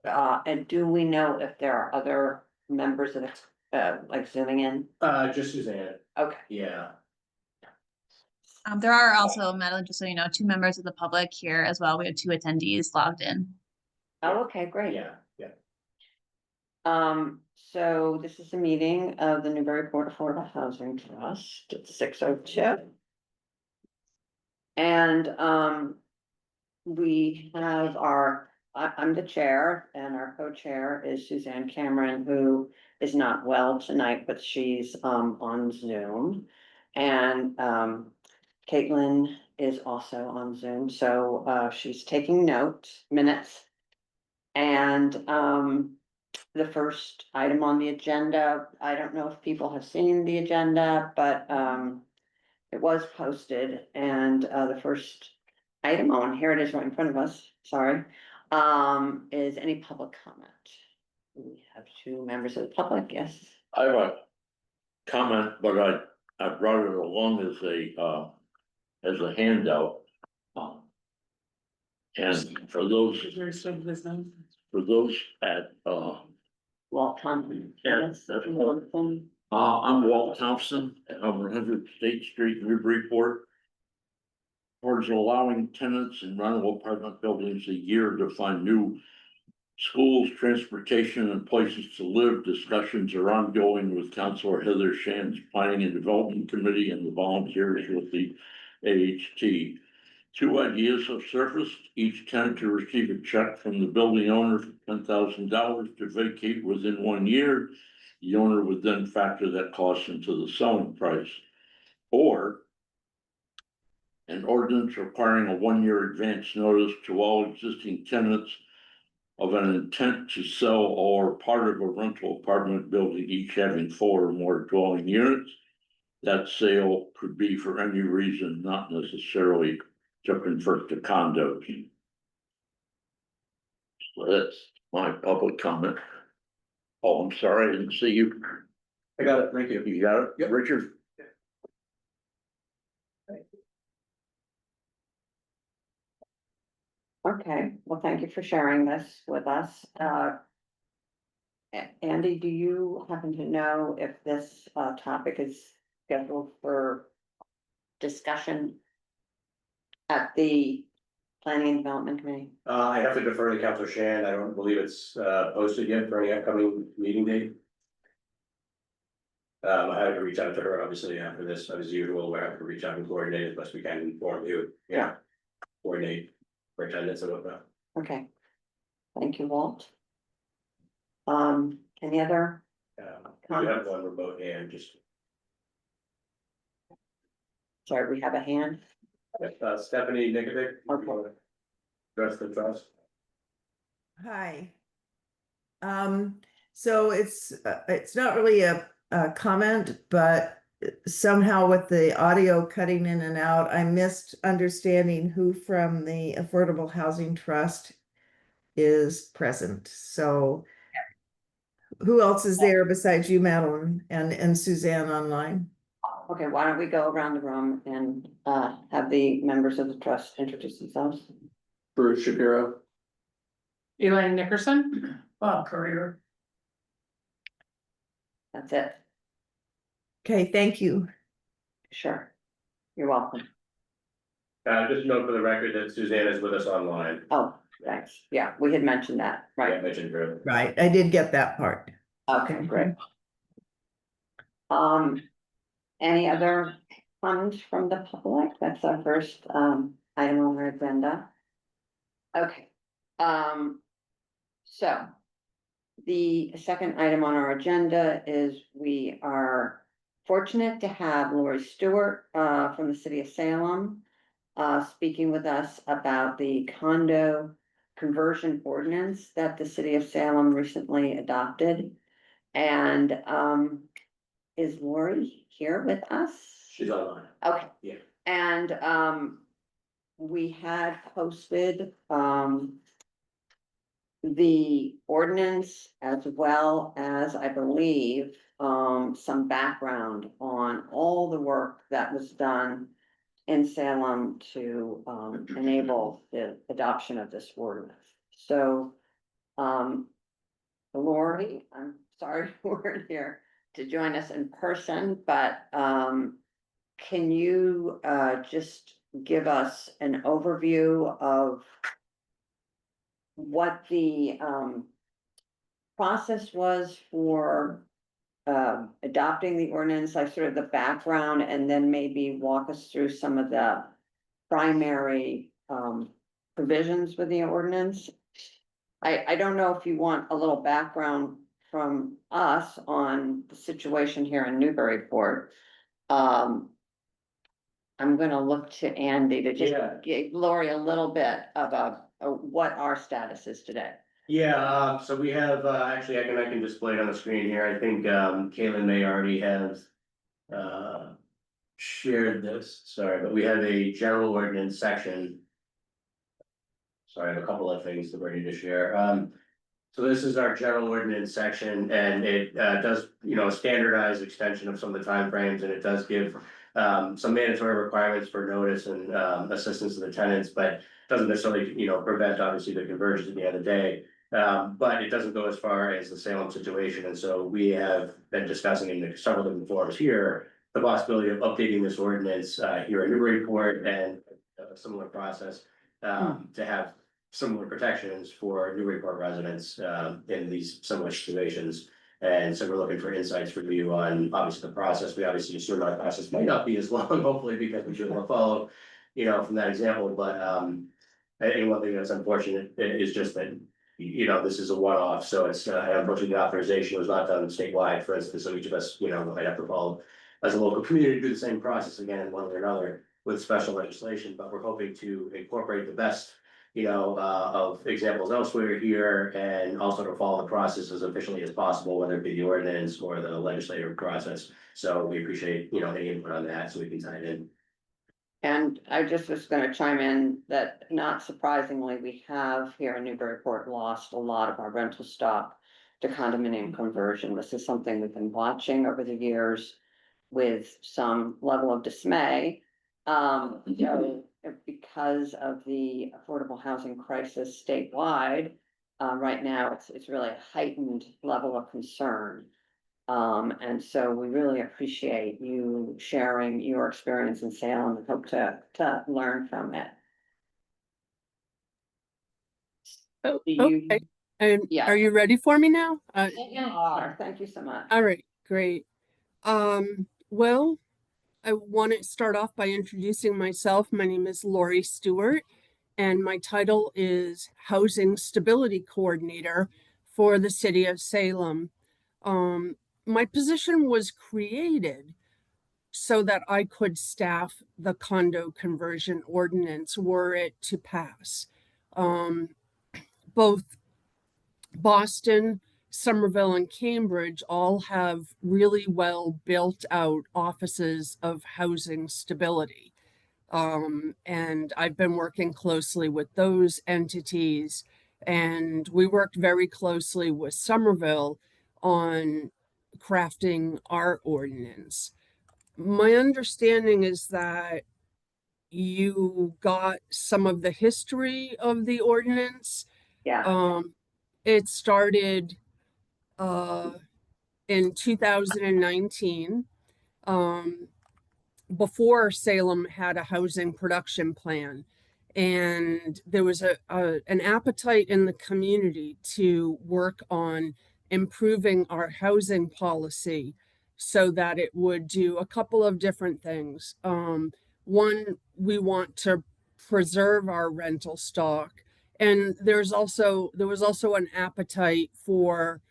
And do we know if there are other members of the, like zooming in? Just Suzanne, Okay, yeah. There are also, Madeline, just so you know, 2 members of the public here as well. We have 2 attendees logged in. oh, okay, great. Yeah, yeah. So this is a meeting of the Newburyport Affordable Housing Trust at 6:02. And we have I'm the chair and our co-chair is Suzanne Cameron, who is not well tonight, but she's on Zoom. And Caitlin is also on Zoom, so she's taking minutes. And the first item on the agenda, I don't know if people have seen the agenda, but it was posted, and the first item on, here it is right in front of us, sorry, is any public comment? We have 2 members of the public, yes. I have a comment, but I brought it along as a handout. And for those at, Walt Thompson. Yeah, Yes, that's Thompson. I'm Walt Thompson, I'm 100 State Street, Newburyport. Towards allowing tenants in rental apartment buildings a year to find new schools, transportation, and places to live, discussions are ongoing with Councilor Heather Shand's Planning and Development Committee and the volunteers with the AHT. 2 ideas have surfaced, each tenant to receive a check from the building owner for $10,000 to vacate within 1 year. The owner would then factor that cost into the selling price. Or an ordinance requiring a 1-year advance notice to all existing tenants of an intent to sell or part of a rental apartment building, each having 4 or more dwelling units. That sale could be for any reason, not necessarily to convert to condos. So that's my public comment. Oh, I'm sorry, I didn't see you. I got it, thank you. You got it? Yep. Richard? Okay, well, thank you for sharing this with us. Andy, do you happen to know if this topic is scheduled for discussion at the Planning and Development Committee? I have to defer to Councilor Shand, I don't believe it's posted yet for any upcoming meeting date. I have to reach out to her, obviously, after this, as usual, we have to reach out and coordinate as best we can, inform you, Yeah. coordinate for attendance and whatnot. Okay, thank you, Walt. Any other? We have one remote and just, Sorry, we have a hand. Stephanie Nicovic. Okay. Address the trust. Hi. So it's not really a comment, but somehow with the audio cutting in and out, I missed understanding who from the Affordable Housing Trust is present. So who else is there besides you, Madeline, and Suzanne online? Okay, why don't we go around the room and have the members of the trust introduce themselves? Bruce Shapiro. Elaine Nickerson, Bob Courier. That's it. Okay, thank you. Sure. You're welcome. Just note for the record that Suzanne is with us online. Oh, thanks. Yeah, we had mentioned that, Yeah, right? mentioned her. Right, I did get that part. Okay, great. Any other comments from the public? That's our first item on our agenda. Okay, so the second item on our agenda is we are fortunate to have Lori Stewart from the city of Salem speaking with us about the condo conversion ordinance that the city of Salem recently adopted. And is Lori here with us? She's online. Okay. Yeah. And we had posted the ordinance as well as, I believe, some background on all the work that was done in Salem to enable the adoption of this ordinance. So Um, Lori, I'm sorry you weren't here to join us in person, but, can you, just give us an overview of what the, process was for adopting the ordinance, like sort of the background, and then maybe walk us through some of the primary provisions with the ordinance? I don't know if you want a little background from us on the situation here in Newburyport. I'm gonna look to Andy to just Yeah. give Lori a little bit of what our status is today. Yeah, so we have, actually, I can display it on the screen here. I think, Caitlin may already have, shared this, sorry, but we have a general ordinance section. Sorry, I have a couple of things that we're ready to share. So this is our general ordinance section, and it, does, standardize extension of some of the timeframes, and it does give, some mandatory requirements for notice and, assistance to the tenants, but doesn't necessarily, prevent, obviously, the conversions at the end of the day. But it doesn't go as far as the Salem situation, and so we have been discussing in several different forums here, the possibility of updating this ordinance, here in Newburyport, and a similar process, to have similar protections for Newburyport residents, in these similar situations. And so we're looking for insights from you on, obviously, the process. We obviously assume our process might not be as long, hopefully, because we should have followed, from that example, but, and one thing that's unfortunate is just that, this is a one-off, so it's, unfortunately, the authorization was not done statewide, for instance, so each of us, might have to follow as a local community, do the same process again, one way or another, with special legislation, but we're hoping to incorporate the best, of examples elsewhere here, and also to follow the process as efficiently as possible, whether it be the ordinance or the legislative process. So we appreciate, any input on that, so we can tie it in. And I just was gonna chime in that, not surprisingly, we have here in Newburyport lost a lot of our rental stock to condominium conversion. This is something we've been watching over the years with some level of dismay. Because of the affordable housing crisis statewide, right now, it's really a heightened level of concern. And so we really appreciate you sharing your experience in Salem and hope to learn from it. Oh, Do you- okay. And Yeah. are you ready for me now? Thank you so much. All right, great. Well, I want to start off by introducing myself. My name is Lori Stewart, and my title is Housing Stability Coordinator for the City of Salem. My position was created so that I could staff the condo conversion ordinance were it to pass. Both Boston, Somerville, and Cambridge all have really well built out offices of housing stability. And I've been working closely with those entities, and we worked very closely with Somerville on crafting our ordinance. My understanding is that you got some of the history of the ordinance. Yeah, It started in 2019, before Salem had a housing production plan. And there was an appetite in the community to work on improving our housing policy so that it would do a couple of different things. One, we want to preserve our rental stock. And there was also an appetite for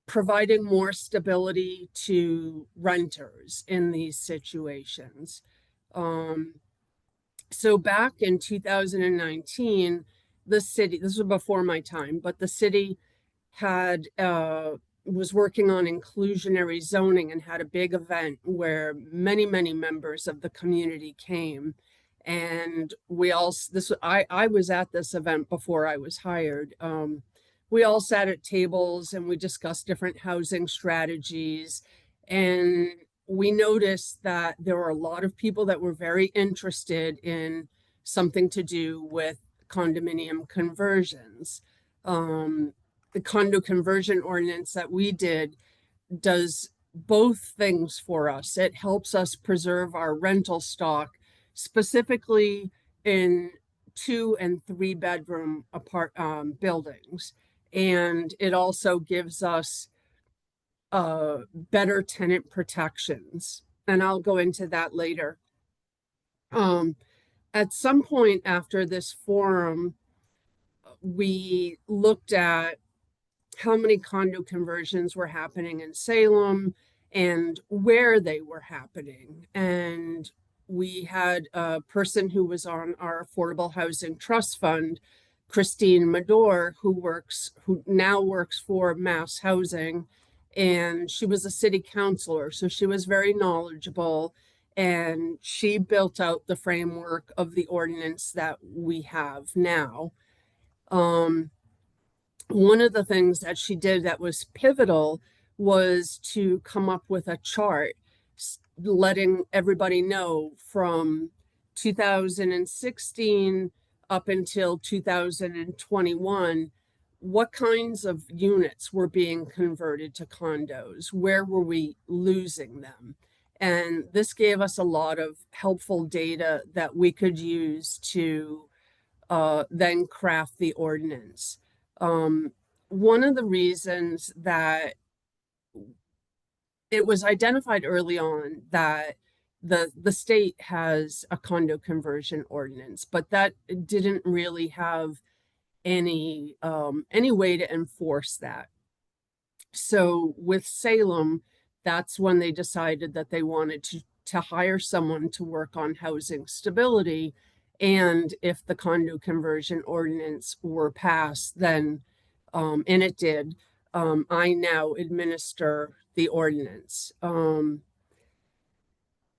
providing more stability to renters in these situations. So back in 2019, the city, this was before my time, but the city had was working on inclusionary zoning and had a big event where many members of the community came. And we all I was at this event before I was hired. We all sat at tables and we discussed different housing strategies, and we noticed that there were a lot of people that were very interested in something to do with condominium conversions. The condo conversion ordinance that we did does both things for us. It helps us preserve our rental stock, specifically in 2 and 3 bedroom buildings. And it also gives us better tenant protections. And I'll go into that later. At some point after this forum, we looked at how many condo conversions were happening in Salem and where they were happening. And we had a person who was on our Affordable Housing Trust Fund, Christine Mador, who now works for Mass Housing, and she was a city councilor, so she was very knowledgeable, and she built out the framework of the ordinance that we have now. One of the things that she did that was pivotal was to come up with a chart letting everybody know from 2016 up until 2021 what kinds of units were being converted to condos, where were we losing them. And this gave us a lot of helpful data that we could use to then craft the ordinance. One of the reasons that it was identified early on that the state has a condo conversion ordinance, but that didn't really have any way to enforce that. So with Salem, that's when they decided that they wanted to hire someone to work on housing stability. And if the condo conversion ordinance were passed, then, and it did, I now administer the ordinance.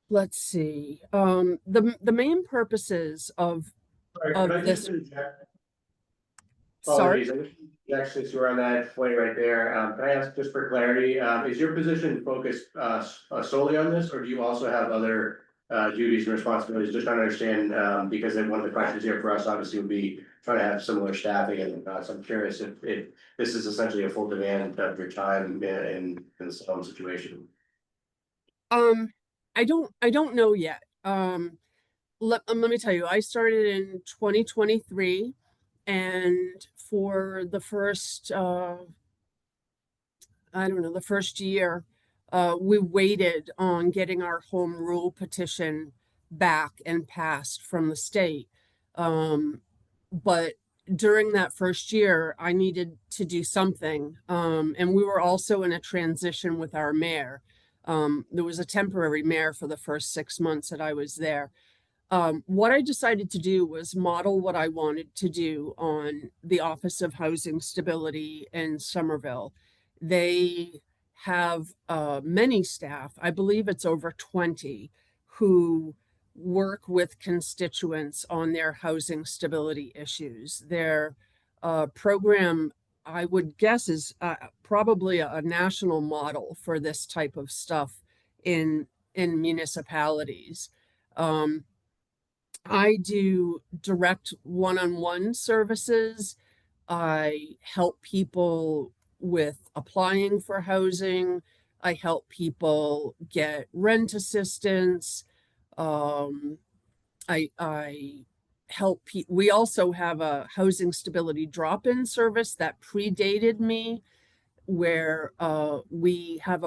Let's see. The main purposes of Sorry, could I just this. interject? Sorry. Apologies, actually, since we're on that point right there, can I ask just for clarity, is your position focused solely on this, or do you also have other duties and responsibilities? Just trying to understand, because then one of the questions here for us obviously would be trying to have similar staffing, and so I'm curious if this is essentially a full demand of your time in this situation. I don't know yet. Let me tell you, I started in 2023, and for the first I don't know, the first year, we waited on getting our home rule petition back and passed from the state. But during that first year, I needed to do something. And we were also in a transition with our mayor. There was a temporary mayor for the first 6 months that I was there. What I decided to do was model what I wanted to do on the Office of Housing Stability in Somerville. They have many staff, I believe it's over 20, who work with constituents on their housing stability issues. Their program, I would guess, is probably a national model for this type of stuff in municipalities. I do direct one-on-one services. I help people with applying for housing. I help people get rent assistance. I help people. We also have a housing stability drop-in service that predated me, where we have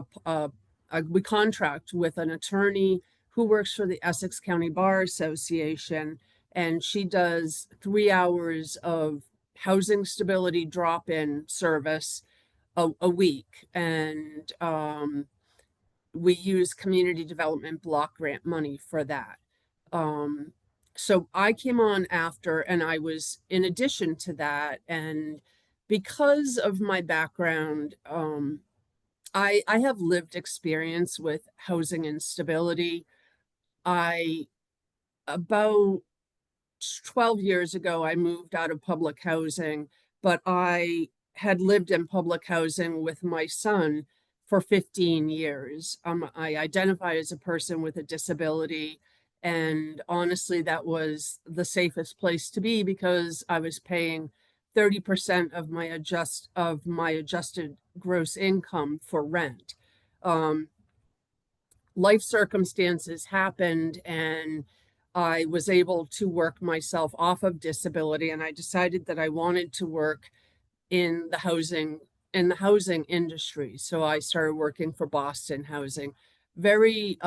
we contract with an attorney who works for the Essex County Bar Association, and she does 3 hours of housing stability drop-in service a week. And we use community development block grant money for that. So I came on after, and I was in addition to that, and because of my background, I have lived experience with housing instability. About 12 years ago, I moved out of public housing, but I had lived in public housing with my son for 15 years. I identify as a person with a disability, and honestly, that was the safest place to be because I was paying 30% of my adjusted gross income for rent. Life circumstances happened and I was able to work myself off of disability, and I decided that I wanted to work in the housing industry. So I started working for Boston Housing, very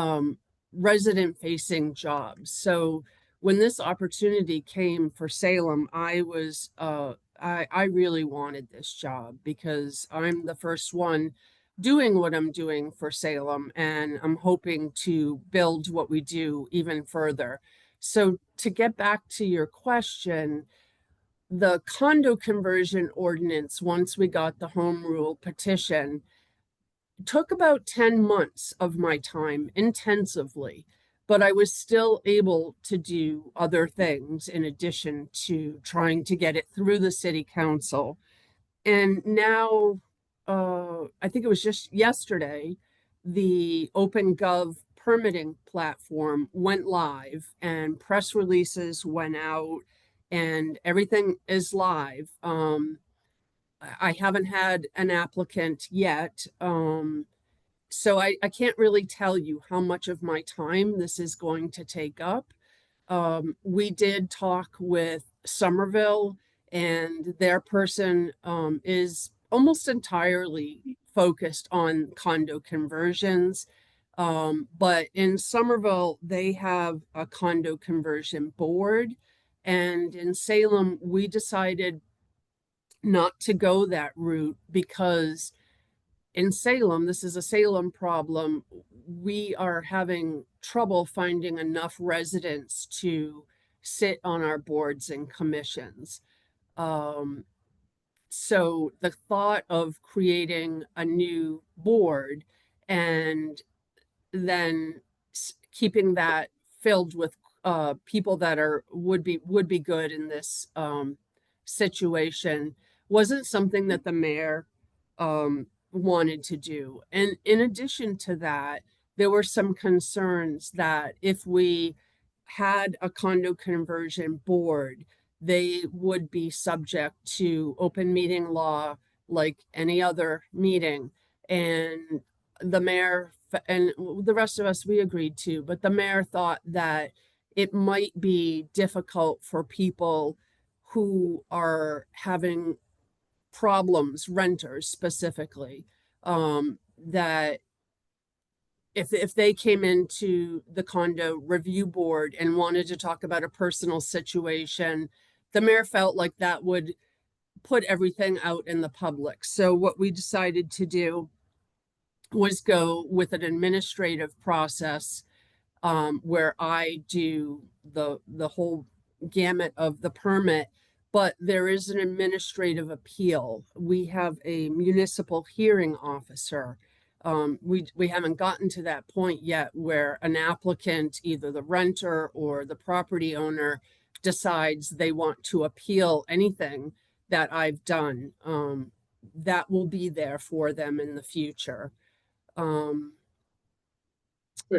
resident facing jobs. So when this opportunity came for Salem, I really wanted this job because I'm the first one doing what I'm doing for Salem, and I'm hoping to build what we do even further. So to get back to your question, the condo conversion ordinance, once we got the home rule petition, took about 10 months of my time intensively, but I was still able to do other things in addition to trying to get it through the city council. And now, I think it was just yesterday, the OpenGov permitting platform went live and press releases went out and everything is live. I haven't had an applicant yet. So I can't really tell you how much of my time this is going to take up. We did talk with Somerville, and their person is almost entirely focused on condo conversions. But in Somerville, they have a condo conversion board. And in Salem, we decided not to go that route because in Salem, this is a Salem problem, we are having trouble finding enough residents to sit on our boards and commissions. So the thought of creating a new board and then keeping that filled with people that would be good in this situation wasn't something that the mayor wanted to do. And in addition to that, there were some concerns that if we had a condo conversion board, they would be subject to open meeting law like any other meeting. And the mayor and the rest of us, we agreed to, but the mayor thought that it might be difficult for people who are having problems, renters specifically, that if they came into the condo review board and wanted to talk about a personal situation, the mayor felt like that would put everything out in the public. So what we decided to do was go with an administrative process where I do the whole gamut of the permit, but there is an administrative appeal. We have a municipal hearing officer. We haven't gotten to that point yet where an applicant, either the renter or the property owner, decides they want to appeal anything that I've done. That will be there for them in the future. I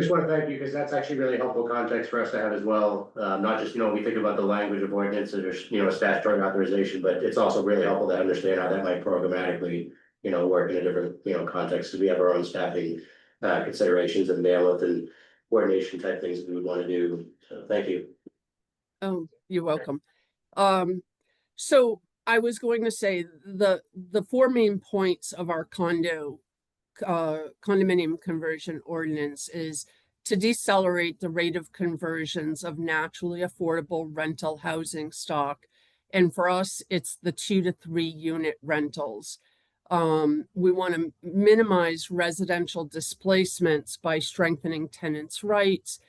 just want to thank you because that's actually really helpful context for us to have as well. Not just, we think about the language of ordinances or, statutory authorization, but it's also really helpful to understand how that might programmatically, work in a different, context. So we have our own staffing considerations and bandwidth and coordination type things that we would want to do. So thank you. Oh, you're welcome. So I was going to say the four main points of our condominium conversion ordinance is to decelerate the rate of conversions of naturally affordable rental housing stock. And for us, it's the 2 to 3 unit rentals. We want to minimize residential displacements by strengthening tenants' rights.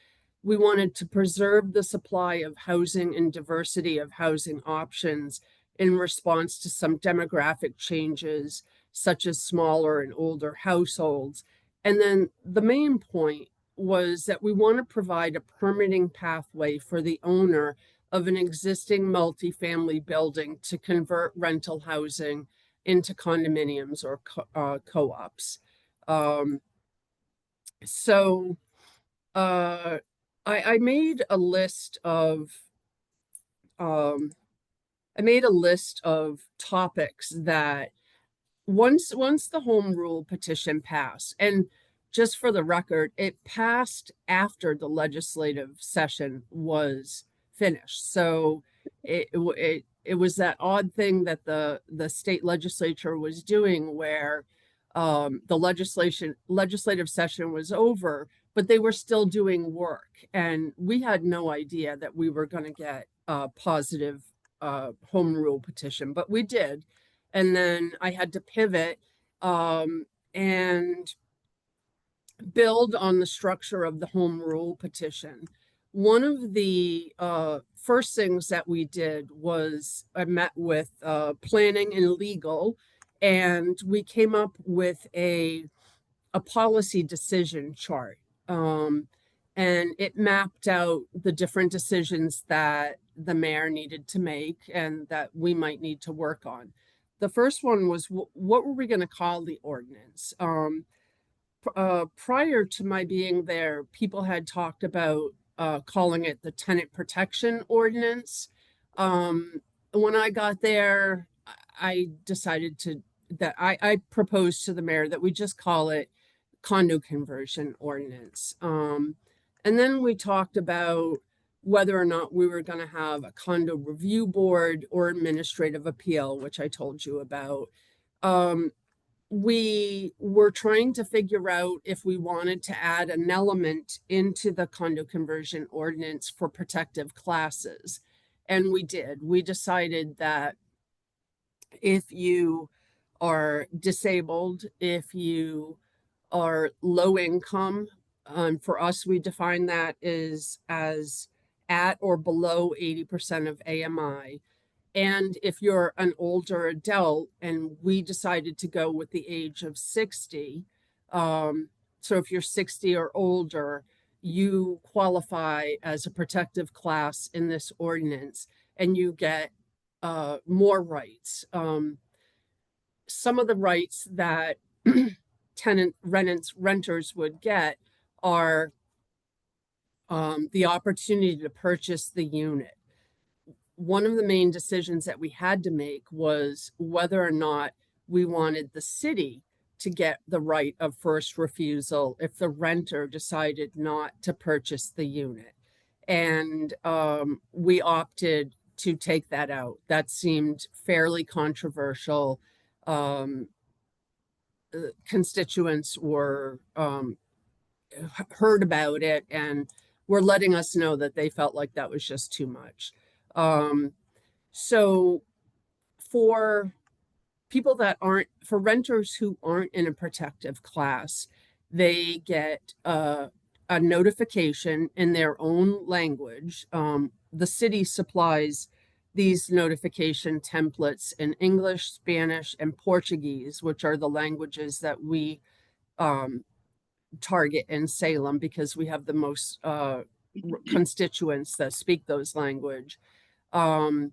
We wanted to preserve the supply of housing and diversity of housing options in response to some demographic changes, such as smaller and older households. And then the main point was that we want to provide a permitting pathway for the owner of an existing multifamily building to convert rental housing into condominiums or co-ops. So I made a list of I made a list of topics that once the home rule petition passed, and just for the record, it passed after the legislative session was finished. So it was that odd thing that the state legislature was doing where the legislative session was over, but they were still doing work, and we had no idea that we were going to get a positive home rule petition, but we did. And then I had to pivot and build on the structure of the home rule petition. One of the first things that we did was I met with planning and legal, and we came up with a policy decision chart. And it mapped out the different decisions that the mayor needed to make and that we might need to work on. The first one was what were we going to call the ordinance? Prior to my being there, people had talked about calling it the tenant protection ordinance. When I got there, I decided that I proposed to the mayor that we just call it condo conversion ordinance. And then we talked about whether or not we were going to have a condo review board or administrative appeal, which I told you about. We were trying to figure out if we wanted to add an element into the condo conversion ordinance for protective classes. And we did. We decided that if you are disabled, if you are low income, for us, we define that as at or below 80% of AMI. And if you're an older adult, and we decided to go with the age of 60, so if you're 60 or older, you qualify as a protective class in this ordinance, and you get more rights. Some of the rights that renters would get are the opportunity to purchase the unit. One of the main decisions that we had to make was whether or not we wanted the city to get the right of first refusal if the renter decided not to purchase the unit. And we opted to take that out. That seemed fairly controversial. Constituents were heard about it and were letting us know that they felt like that was just too much. So for people that aren't, for renters who aren't in a protective class, they get a notification in their own language. The city supplies these notification templates in English, Spanish, and Portuguese, which are the languages that we target in Salem because we have the most constituents that speak those language. And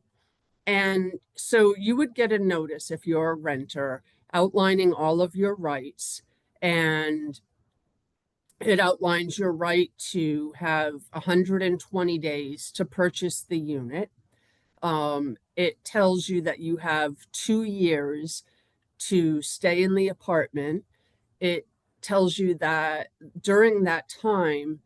so you would get a notice if you're a renter outlining all of your rights, and it outlines your right to have 120 days to purchase the unit. It tells you that you have 2 years to stay in the apartment. It tells you that during that time,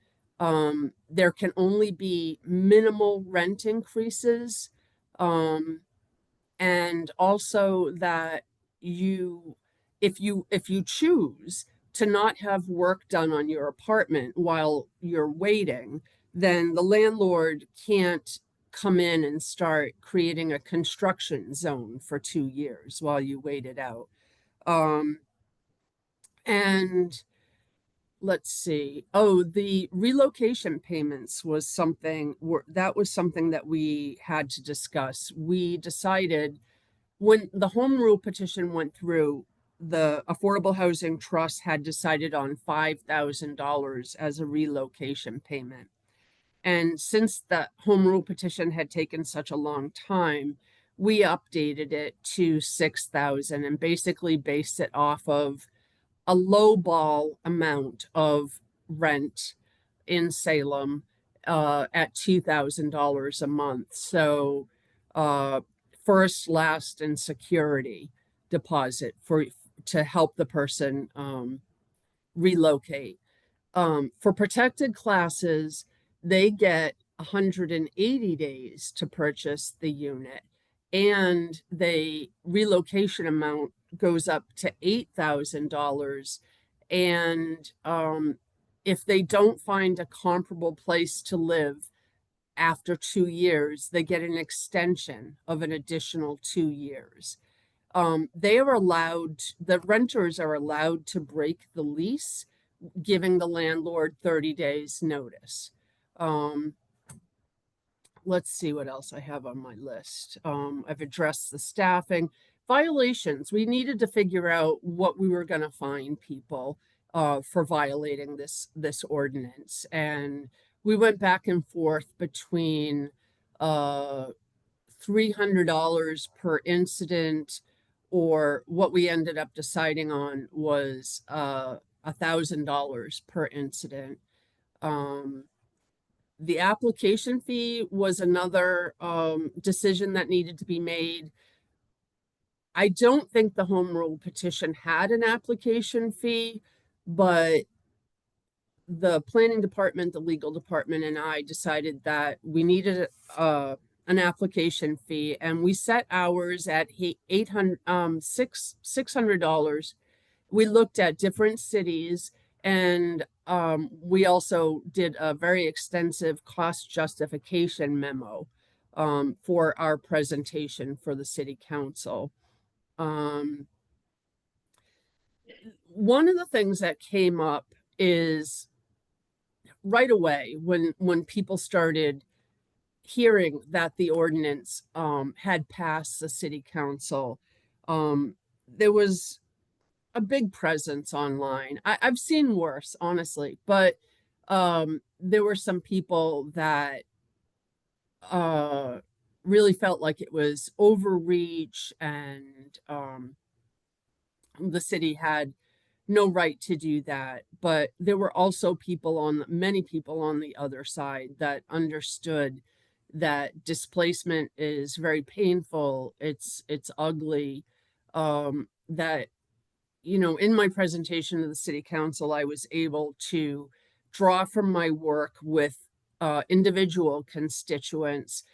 there can only be minimal rent increases. And also that if you choose to not have work done on your apartment while you're waiting, then the landlord can't come in and start creating a construction zone for 2 years while you wait it out. And let's see. Oh, the relocation payments was something that we had to discuss. We decided when the home rule petition went through, the Affordable Housing Trust had decided on $5,000 as a relocation payment. And since the home rule petition had taken such a long time, we updated it to 6,000 and basically based it off of a lowball amount of rent in Salem at $2,000 a month. So first, last, and security deposit to help the person relocate. For protected classes, they get 180 days to purchase the unit, and the relocation amount goes up to $8,000. And if they don't find a comparable place to live after 2 years, they get an extension of an additional 2 years. The renters are allowed to break the lease, giving the landlord 30 days notice. Let's see what else I have on my list. I've addressed the staffing violations. We needed to figure out what we were going to fine people for violating this ordinance, and we went back and forth between $300 per incident, or what we ended up deciding on was $1,000 per incident. The application fee was another decision that needed to be made. I don't think the home rule petition had an application fee, but the planning department, the legal department, and I decided that we needed an application fee, and we set ours at $600. We looked at different cities, and we also did a very extensive cost justification memo for our presentation for the city council. One of the things that came up is right away when people started hearing that the ordinance had passed the city council, there was a big presence online. I've seen worse, honestly, but there were some people that really felt like it was overreach, and the city had no right to do that. But there were also many people on the other side that understood that displacement is very painful. It's ugly. That, in my presentation to the city council, I was able to draw from my work with individual constituents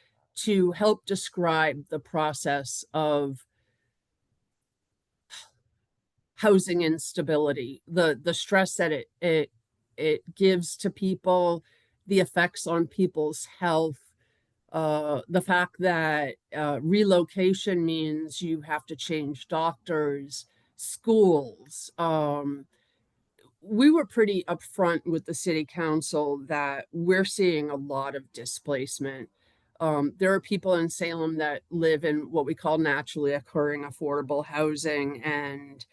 to help describe the process of housing instability, the stress that it gives to people, the effects on people's health, the fact that relocation means you have to change doctors, schools. We were pretty upfront with the city council that we're seeing a lot of displacement. There are people in Salem that live in what we call naturally occurring affordable housing, and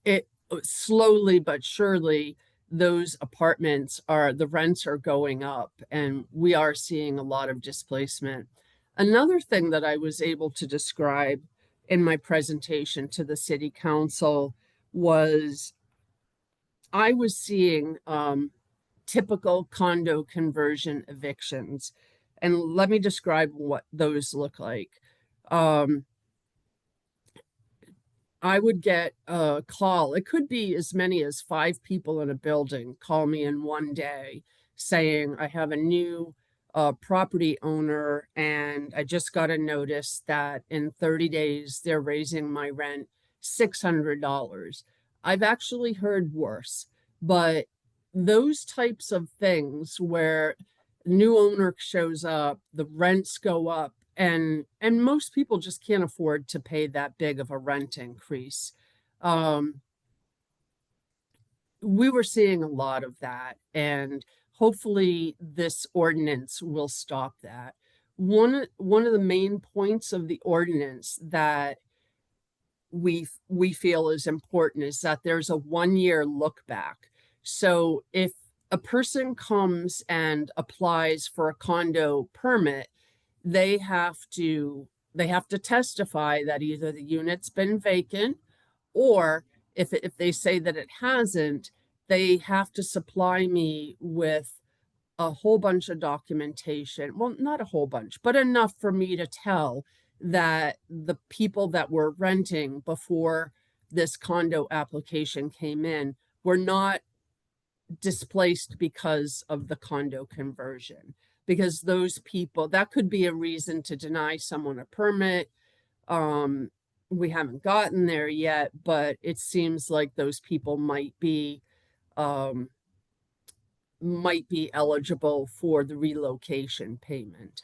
it slowly but surely, those the rents are going up, and we are seeing a lot of displacement. Another thing that I was able to describe in my presentation to the city council was I was seeing typical condo conversion evictions. And let me describe what those look like. I would get a call. It could be as many as 5 people in a building call me in one day saying, I have a new property owner, and I just got a notice that in 30 days they're raising my rent $600. I've actually heard worse, but those types of things where new owner shows up, the rents go up, and most people just can't afford to pay that big of a rent increase. We were seeing a lot of that, and hopefully this ordinance will stop that. One of the main points of the ordinance that we feel is important is that there's a 1-year look back. So if a person comes and applies for a condo permit, they have to testify that either the unit's been vacant, or if they say that it hasn't, they have to supply me with a whole bunch of documentation. Well, not a whole bunch, but enough for me to tell that the people that were renting before this condo application came in were not displaced because of the condo conversion. Because those people, that could be a reason to deny someone a permit. We haven't gotten there yet, but it seems like those people um, might be eligible for the relocation payment.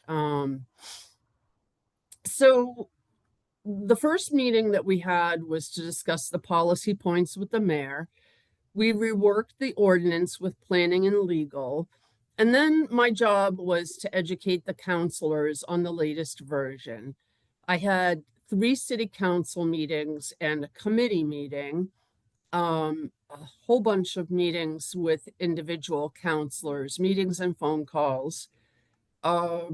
So the first meeting that we had was to discuss the policy points with the mayor. We reworked the ordinance with planning and legal. And then my job was to educate the counselors on the latest version. I had 3 city council meetings and a committee meeting, a whole bunch of meetings with individual counselors, meetings and phone calls. Our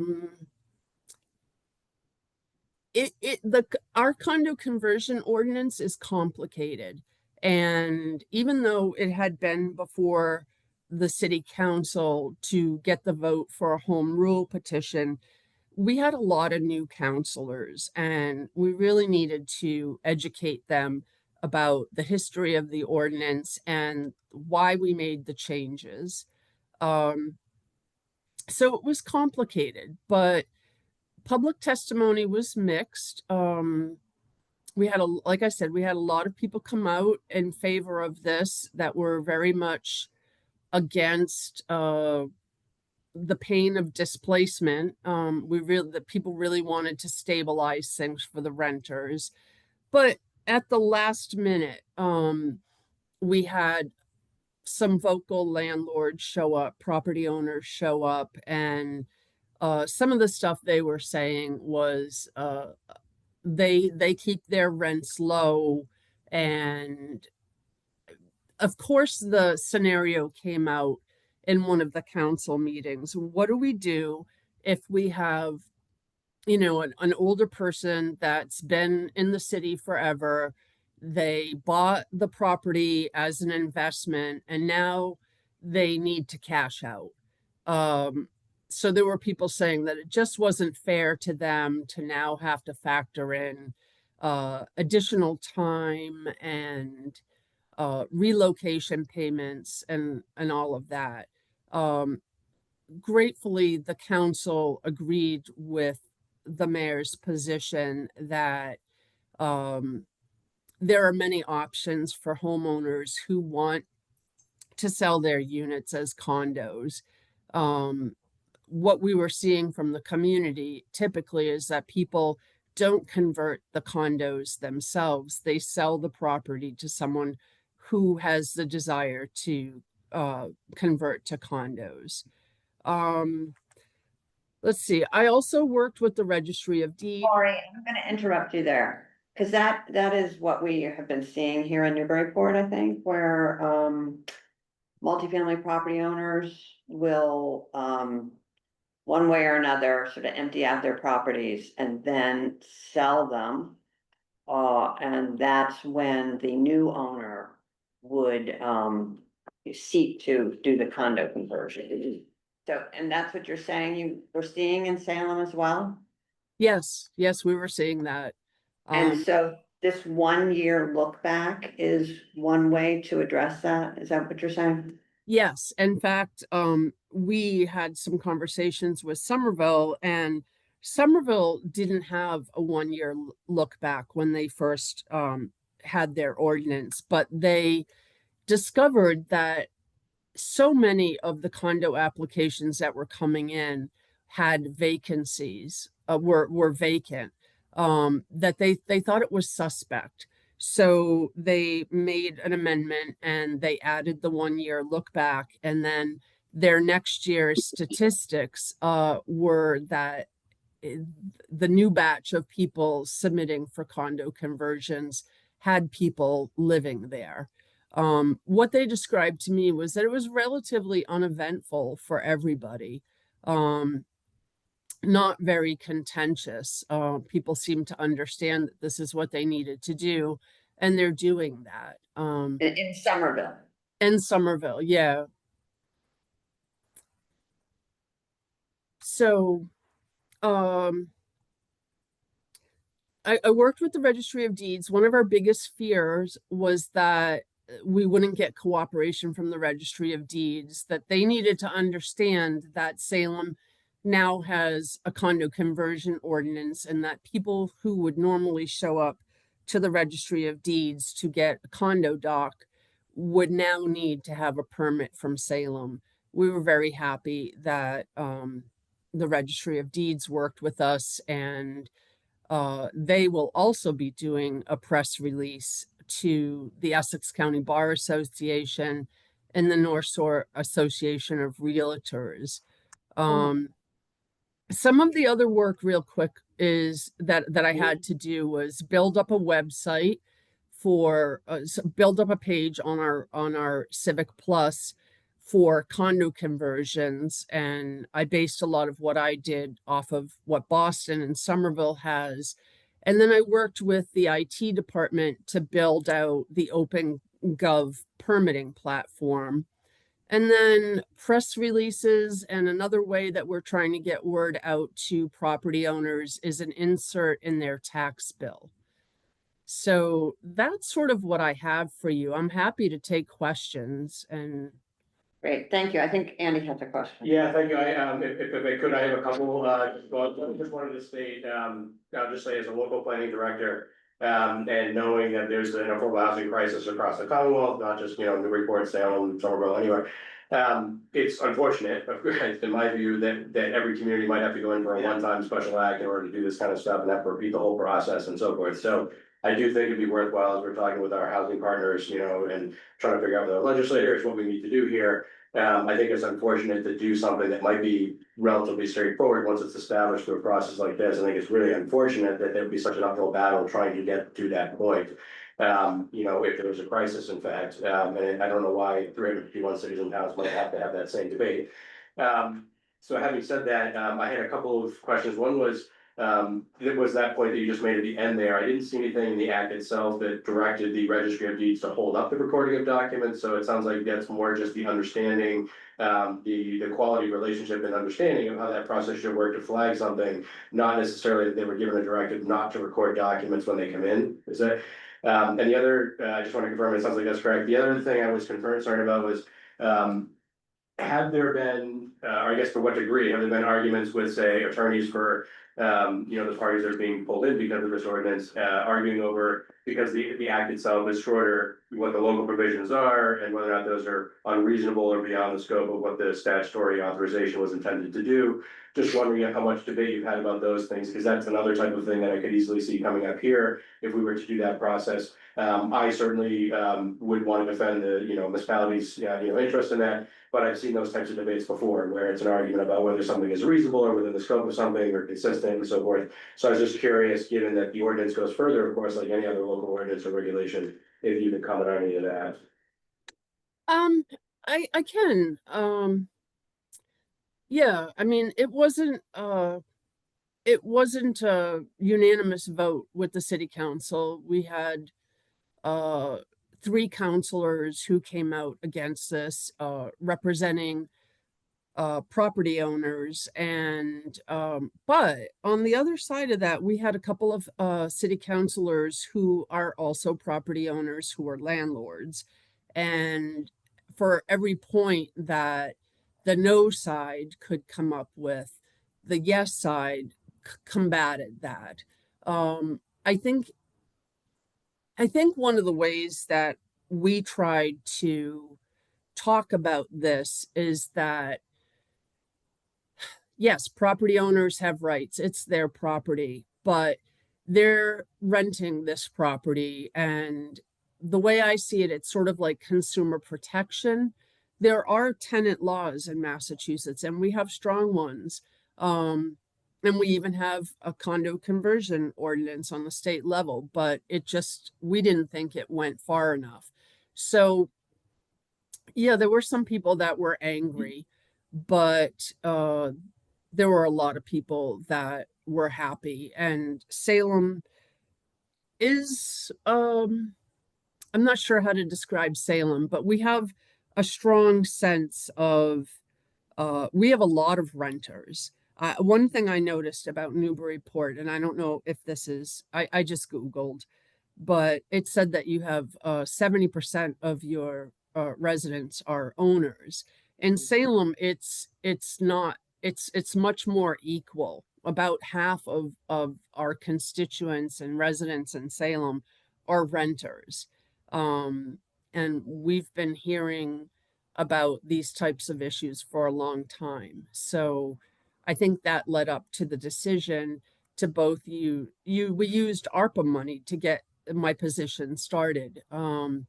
condo conversion ordinance is complicated. And even though it had been before the city council to get the vote for a home rule petition, we had a lot of new counselors, and we really needed to educate them about the history of the ordinance and why we made the changes. So it was complicated, but public testimony was mixed. We had like I said, we had a lot of people come out in favor of this that were very much against the pain of displacement. The people really wanted to stabilize things for the renters, but at the last minute, we had some vocal landlords show up, property owners show up, and some of the stuff they were saying was they keep their rents low, and of course the scenario came out in one of the council meetings. What do we do if we have, you know, an older person that's been in the city forever? They bought the property as an investment and now they need to cash out. So there were people saying that it just wasn't fair to them to now have to factor in additional time and relocation payments and all of that. Gratefully, the council agreed with the mayor's position that there are many options for homeowners who want to sell their units as condos. What we were seeing from the community typically is that people don't convert the condos themselves. They sell the property to someone who has the desire to convert to condos. Let's see. I also worked with the Registry of Deeds. Sorry, I'm gonna interrupt you there, because that is what we have been seeing here in Newburyport, I think, where multifamily property owners will one way or another sort of empty out their properties and then sell them. And that's when the new owner would seek to do the condo conversion. So, and that's what you're saying you were seeing in Salem as well? Yes, we were seeing that. And so this 1 year look back is one way to address that? Is that what you're saying? Yes, in fact, we had some conversations with Somerville, and Somerville didn't have a 1 year look back when they first had their ordinance, but they discovered that so many of the condo applications that were coming in had vacancies, were vacant, that they thought it was suspect. So they made an amendment and they added the 1 year look back, and then their next year's statistics were that the new batch of people submitting for condo conversions had people living there. What they described to me was that it was relatively uneventful for everybody. Not very contentious. People seem to understand that this is what they needed to do, and they're doing that. In Somerville? In Somerville, yeah. So, um, I worked with the Registry of Deeds. One of our biggest fears was that we wouldn't get cooperation from the Registry of Deeds, that they needed to understand that Salem now has a condo conversion ordinance, and that people who would normally show up to the Registry of Deeds to get a condo doc would now need to have a permit from Salem. We were very happy that the Registry of Deeds worked with us, and they will also be doing a press release to the Essex County Bar Association and the North Shore Association of Realtors. Some of the other work, real quick, is that I had to do was build up a website for build up a page on our Civic Plus for condo conversions, and I based a lot of what I did off of what Boston and Somerville has. And then I worked with the IT department to build out the Open Gov permitting platform. And then press releases, and another way that we're trying to get word out to property owners is an insert in their tax bill. So that's sort of what I have for you. I'm happy to take questions. And Great, thank you. I think Andy has a question. Yeah, thank you. If I could, I have a couple, just wanted to state, I'll just say as a local planning director, and knowing that there's an affordable housing crisis across the Commonwealth, not just, Newburyport, Salem, Somerville, anywhere. It's unfortunate, in my view, that every community might have to go in for a one-time special act in order to do this kind of stuff and have to repeat the whole process and so forth. So I do think it'd be worthwhile as we're talking with our housing partners, and trying to figure out with our legislators what we need to do here. I think it's unfortunate to do something that might be relatively straightforward once it's established through a process like this. I think it's really unfortunate that there would be such an uphill battle trying to get to that point. If there was a crisis, in fact, and I don't know why 351 cities and towns might have to have that same debate. So having said that, I had a couple of questions. One was, it was that point that you just made at the end there. I didn't see anything in the act itself that directed the Registry of Deeds to hold up the recording of documents. So it sounds like that's more just the understanding, the quality relationship and understanding of how that process should work to flag something, not necessarily that they were given a directive not to record documents when they come in. Is that? And the other, I just want to confirm, it sounds like that's correct. The other thing I was concerned about was, have there been, or I guess to what degree, have there been arguments with, say, attorneys for, the parties that are being pulled in because of this ordinance, arguing over, because the act itself is shorter, what the local provisions are, and whether or not those are unreasonable or beyond the scope of what the statutory authorization was intended to do. Just wondering how much debate you've had about those things, because that's another type of thing that I could easily see coming up here if we were to do that process. I certainly would want to defend the municipalities' interest in that, but I've seen those types of debates before where it's an argument about whether something is reasonable or within the scope of something or consistent and so forth. So I was just curious, given that the ordinance goes further, of course, like any other local ordinance or regulation, if you could comment on any of that. I can. Yeah, I mean, it wasn't a unanimous vote with the city council. We had 3 councilors who came out against this, representing property owners. And but on the other side of that, we had a couple of city councilors who are also property owners, who are landlords. And for every point that the no side could come up with, the yes side combated that. I think one of the ways that we tried to talk about this is that, yes, property owners have rights. It's their property, but they're renting this property. And the way I see it, it's sort of like consumer protection. There are tenant laws in Massachusetts, and we have strong ones. And we even have a condo conversion ordinance on the state level, but we didn't think it went far enough. So, yeah, there were some people that were angry, but there were a lot of people that were happy. And Salem is, I'm not sure how to describe Salem, but we have a strong sense of, we have a lot of renters. One thing I noticed about Newburyport, and I don't know if this is, I just Googled, but it said that you have 70% of your residents are owners. In Salem, it's not, it's much more equal. About half of our constituents and residents in Salem are renters. And we've been hearing about these types of issues for a long time. So I think that led up to the decision to both we used ARPA money to get my position started. And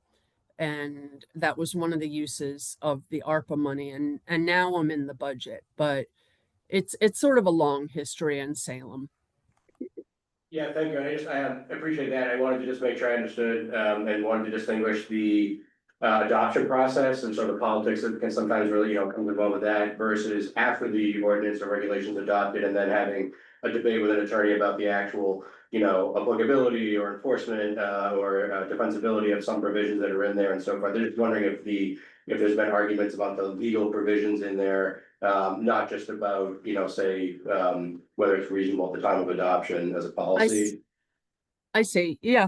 that was one of the uses of the ARPA money. And now I'm in the budget, but it's sort of a long history in Salem. Yeah, thank you. I appreciate that. I wanted to just make sure I understood, and wanted to distinguish the adoption process and sort of politics that can sometimes really, come involved with that versus after the ordinance or regulations adopted and then having a debate with an attorney about the actual, applicability or enforcement, or defensibility of some provisions that are in there and so forth. They're just wondering if there's been arguments about the legal provisions in there, not just about, say, whether it's reasonable at the time of adoption as a policy. I see. Yeah.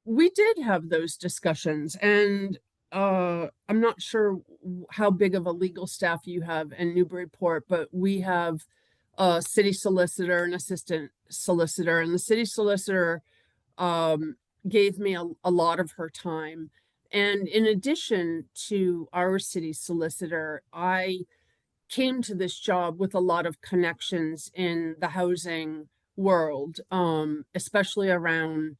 We did have those discussions, and I'm not sure how big of a legal staff you have in Newburyport, but we have a city solicitor and assistant solicitor, and the city solicitor gave me a lot of her time. And in addition to our city solicitor, I came to this job with a lot of connections in the housing world, especially around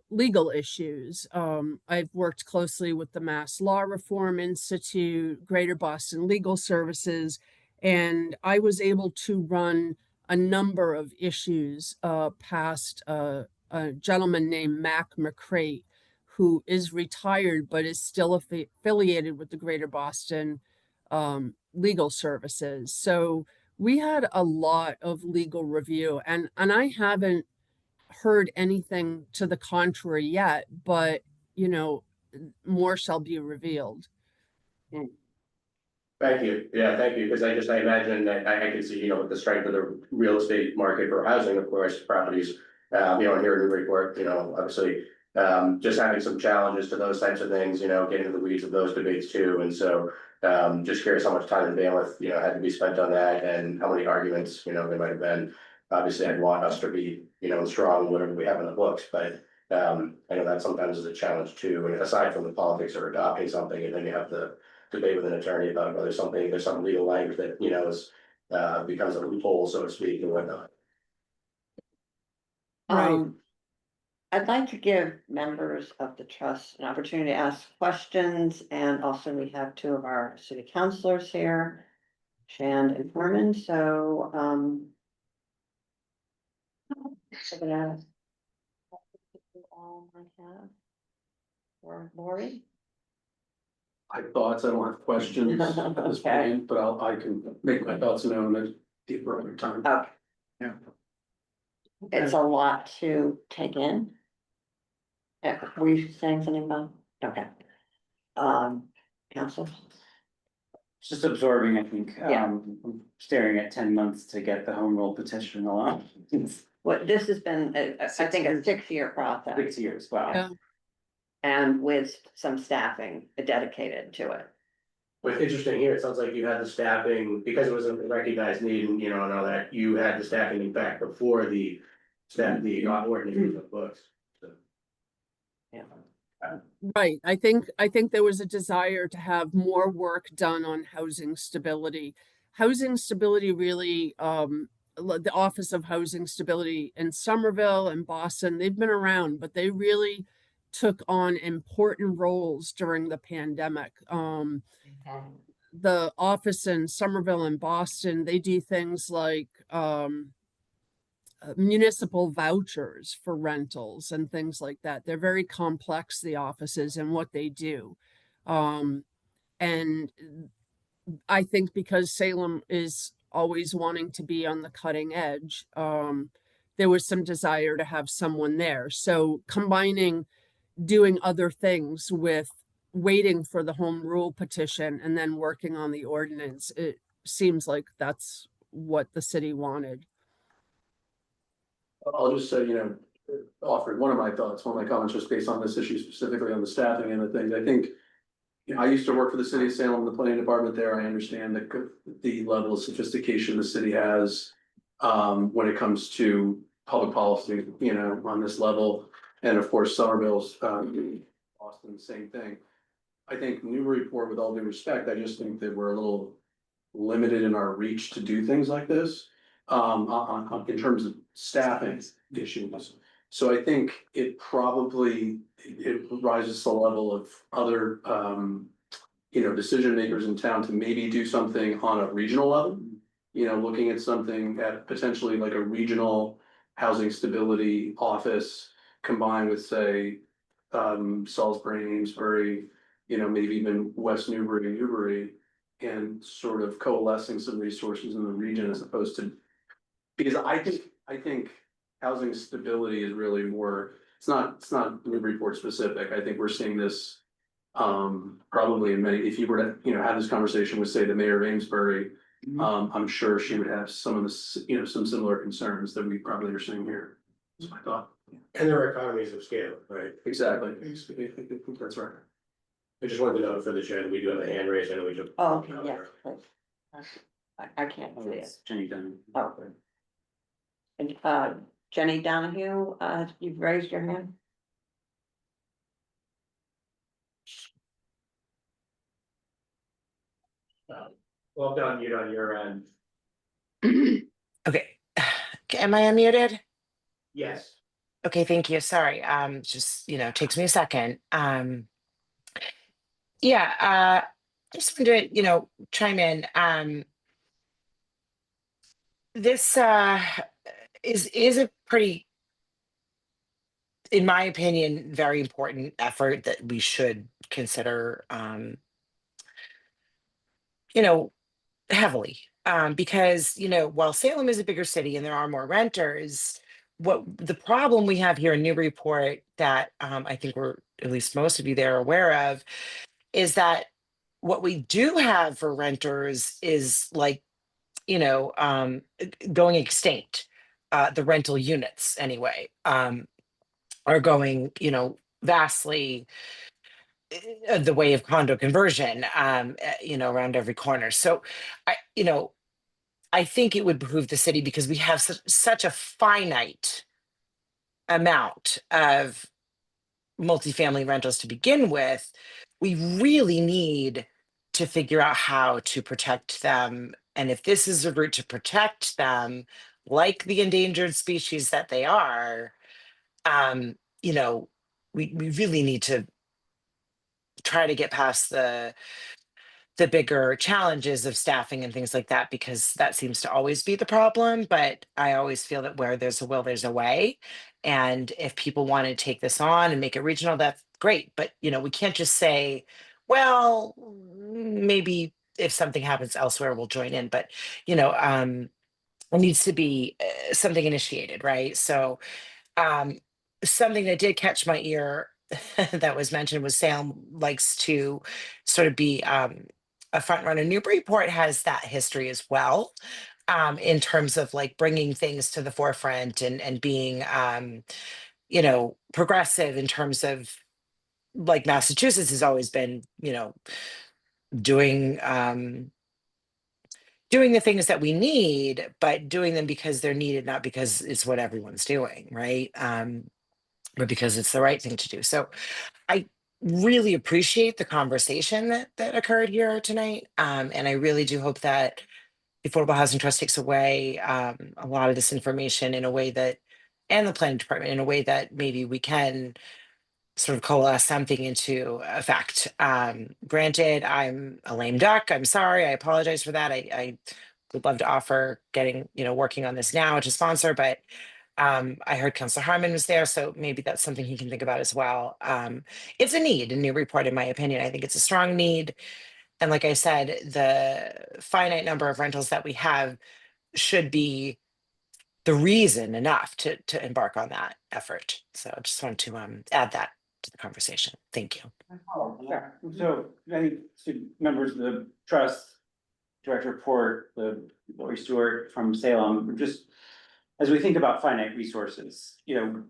legal issues. I've worked closely with the Mass Law Reform Institute, Greater Boston Legal Services, and I was able to run a number of issues past a gentleman named Mac McCrate, who is retired but is still affiliated with the Greater Boston Legal Services. So we had a lot of legal review, and I haven't heard anything to the contrary yet, but more shall be revealed. Thank you. Yeah, thank you. Because I imagine that I can see, with the strength of the real estate market for housing, of course, properties, here in Newburyport, obviously, just having some challenges to those types of things, getting into the weeds of those debates too. And so, just curious how much time and bandwidth, had to be spent on that and how many arguments, there might have been. Obviously, I'd want us to be, strong, whatever we have in the books, but I know that sometimes is a challenge too. And aside from the politics of adopting something, and then you have the debate with an attorney about whether there's some legal language that, is becomes a loophole, so to speak, and whatnot. Right. I'd like to give members of the trust an opportunity to ask questions, and also we have two of our city councilors here, Shand and Herman, so, check it out. All I have. Or Lori? I have thoughts, I don't have questions at this Okay. point, but I can make my thoughts known at the appropriate time. Okay. Yeah. It's a lot to take in. Were you saying something about, okay. Council? Just absorbing, I think, Yeah. I'm staring at 10 months to get the home rule petition along. What, this has been, I think, a 6-year process. 6 years, wow. Yeah. And with some staffing dedicated to it. What's interesting here, it sounds like you had the staffing, because it was a recognized need and, and all that, you had the staffing in fact before the ordinance in the books. So. Yeah. Right. I think there was a desire to have more work done on housing stability. Housing stability really, the Office of Housing Stability in Somerville and Boston, they've been around, but they really took on important roles during the pandemic. The office in Somerville and Boston, they do things like municipal vouchers for rentals and things like that. They're very complex, the offices and what they do. And I think because Salem is always wanting to be on the cutting edge, there was some desire to have someone there. So combining doing other things with waiting for the home rule petition and then working on the ordinance, seems like that's what the city wanted. I'll just say, offer one of my thoughts, one of my comments, just based on this issue specifically on the staffing and the things, I think. I used to work for the city of Salem, the planning department there, I understand the level of sophistication the city has. When it comes to public policy, on this level, and of course, Somerville's, Boston, same thing. I think Newburyport, with all due respect, I just think that we're a little limited in our reach to do things like this. In terms of staffing issues. So I think it probably, it rises to the level of other, decision makers in town to maybe do something on a regional level. Looking at something at potentially like a regional housing stability office combined with, say, Salisbury, Amesbury, maybe even West Newbury, and sort of coalescing some resources in the region as opposed to, because I think housing stability is really more, it's not Newburyport specific. I think we're seeing this probably in many, if you were to, have this conversation with, say, the mayor of Amesbury, I'm sure she would have some of the, some similar concerns that we probably are seeing here. That's my thought. And there are economies of scale, right? Exactly. That's right. I just wanted to know for the chair that we do have a hand raised, I know we took. Oh, okay, yeah, please. I can't see it. It's Jenny Dunn. Oh. And, Jenny Donahue, you've raised your hand? Well done, you on your end. Okay, am I unmuted? Yes. Okay, thank you. Sorry, just, takes me a second. Yeah, I just wanted to, chime in. This is a pretty, in my opinion, very important effort that we should consider, heavily. Because, while Salem is a bigger city and there are more renters, what the problem we have here in Newburyport that I think we're, at least most of you there, are aware of, is that what we do have for renters is like, going extinct. The rental units, anyway, are going, vastly the way of condo conversion, around every corner. So, I think it would behoove the city, because we have such a finite amount of multifamily rentals to begin with. We really need to figure out how to protect them. And if this is a route to protect them, like the endangered species that they are, we really need to try to get past the bigger challenges of staffing and things like that, because that seems to always be the problem. But I always feel that where there's a will, there's a way. And if people want to take this on and make it regional, that's great. But, we can't just say, well, maybe if something happens elsewhere, we'll join in. But, it needs to be something initiated, right? So, something that did catch my ear that was mentioned was Salem likes to sort of be a front runner. Newburyport has that history as well, in terms of like bringing things to the forefront and being, progressive in terms of, like, Massachusetts has always been, doing doing the things that we need, but doing them because they're needed, not because it's what everyone's doing, right? But because it's the right thing to do. So I really appreciate the conversation that occurred here tonight. And I really do hope that the Affordable Housing Trust takes away a lot of this information in a way that, and the planning department, in a way that maybe we can sort of coalesce something into effect. Granted, I'm a lame duck. I'm sorry. I apologize for that. I would love to offer getting, working on this now to sponsor, but I heard Councilor Harmon was there, so maybe that's something he can think about as well. It's a need in Newburyport, in my opinion. I think it's a strong need. And like I said, the finite number of rentals that we have should be the reason enough to embark on that effort. So I just wanted to add that to the conversation. Thank you. Sure. So I think to members of the trust, Director Port, Lori Stewart from Salem, just as we think about finite resources, you know,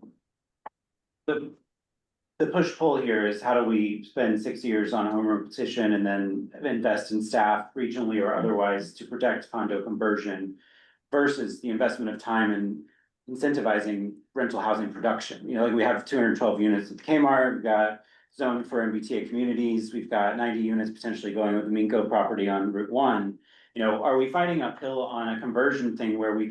the push-pull here is how do we spend 6 years on a home rule petition and then invest in staff regionally or otherwise to protect condo conversion versus the investment of time in incentivizing rental housing production. You know, like we have 212 units at the Kmart, we've got zoned for MBTA communities, we've got 90 units potentially going with the Minko property on Route 1. You know, are we fighting uphill on a conversion thing where we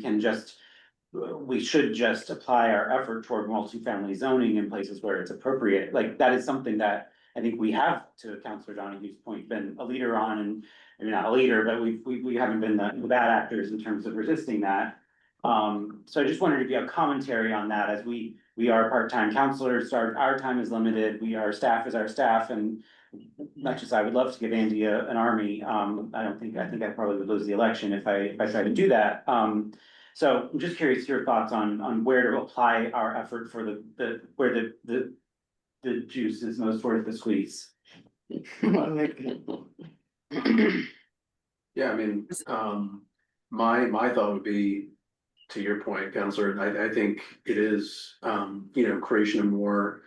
should just apply our effort toward multifamily zoning in places where it's appropriate? Like, that is something that I think we have, to Councilor Donahue's point, been a leader on, and maybe not a leader, but we haven't been the bad actors in terms of resisting that. So I just wanted to be a commentary on that, as we are part-time counselors, our time is limited, our staff is our staff, and much as I would love to give Andy an army, I think I probably would lose the election if I tried to do that. So I'm just curious your thoughts on where to apply our effort for where the juice is most worth the squeeze. Yeah, I mean, my thought would be, to your point, Counselor, I think it is, creation of more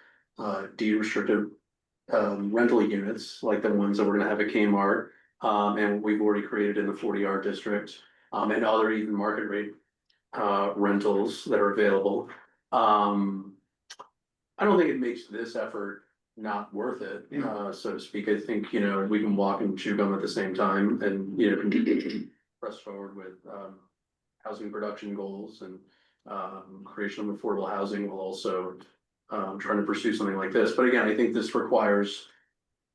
deed restricted rental units, like the ones that we're gonna have at Kmart, and we've already created in the 40R district, and other even market rate rentals that are available. I don't think it makes this effort not worth it, so to speak. I think, we can walk and chew gum at the same time and, press forward with housing production goals and creation of affordable housing while also trying to pursue something like this. But again, I think this requires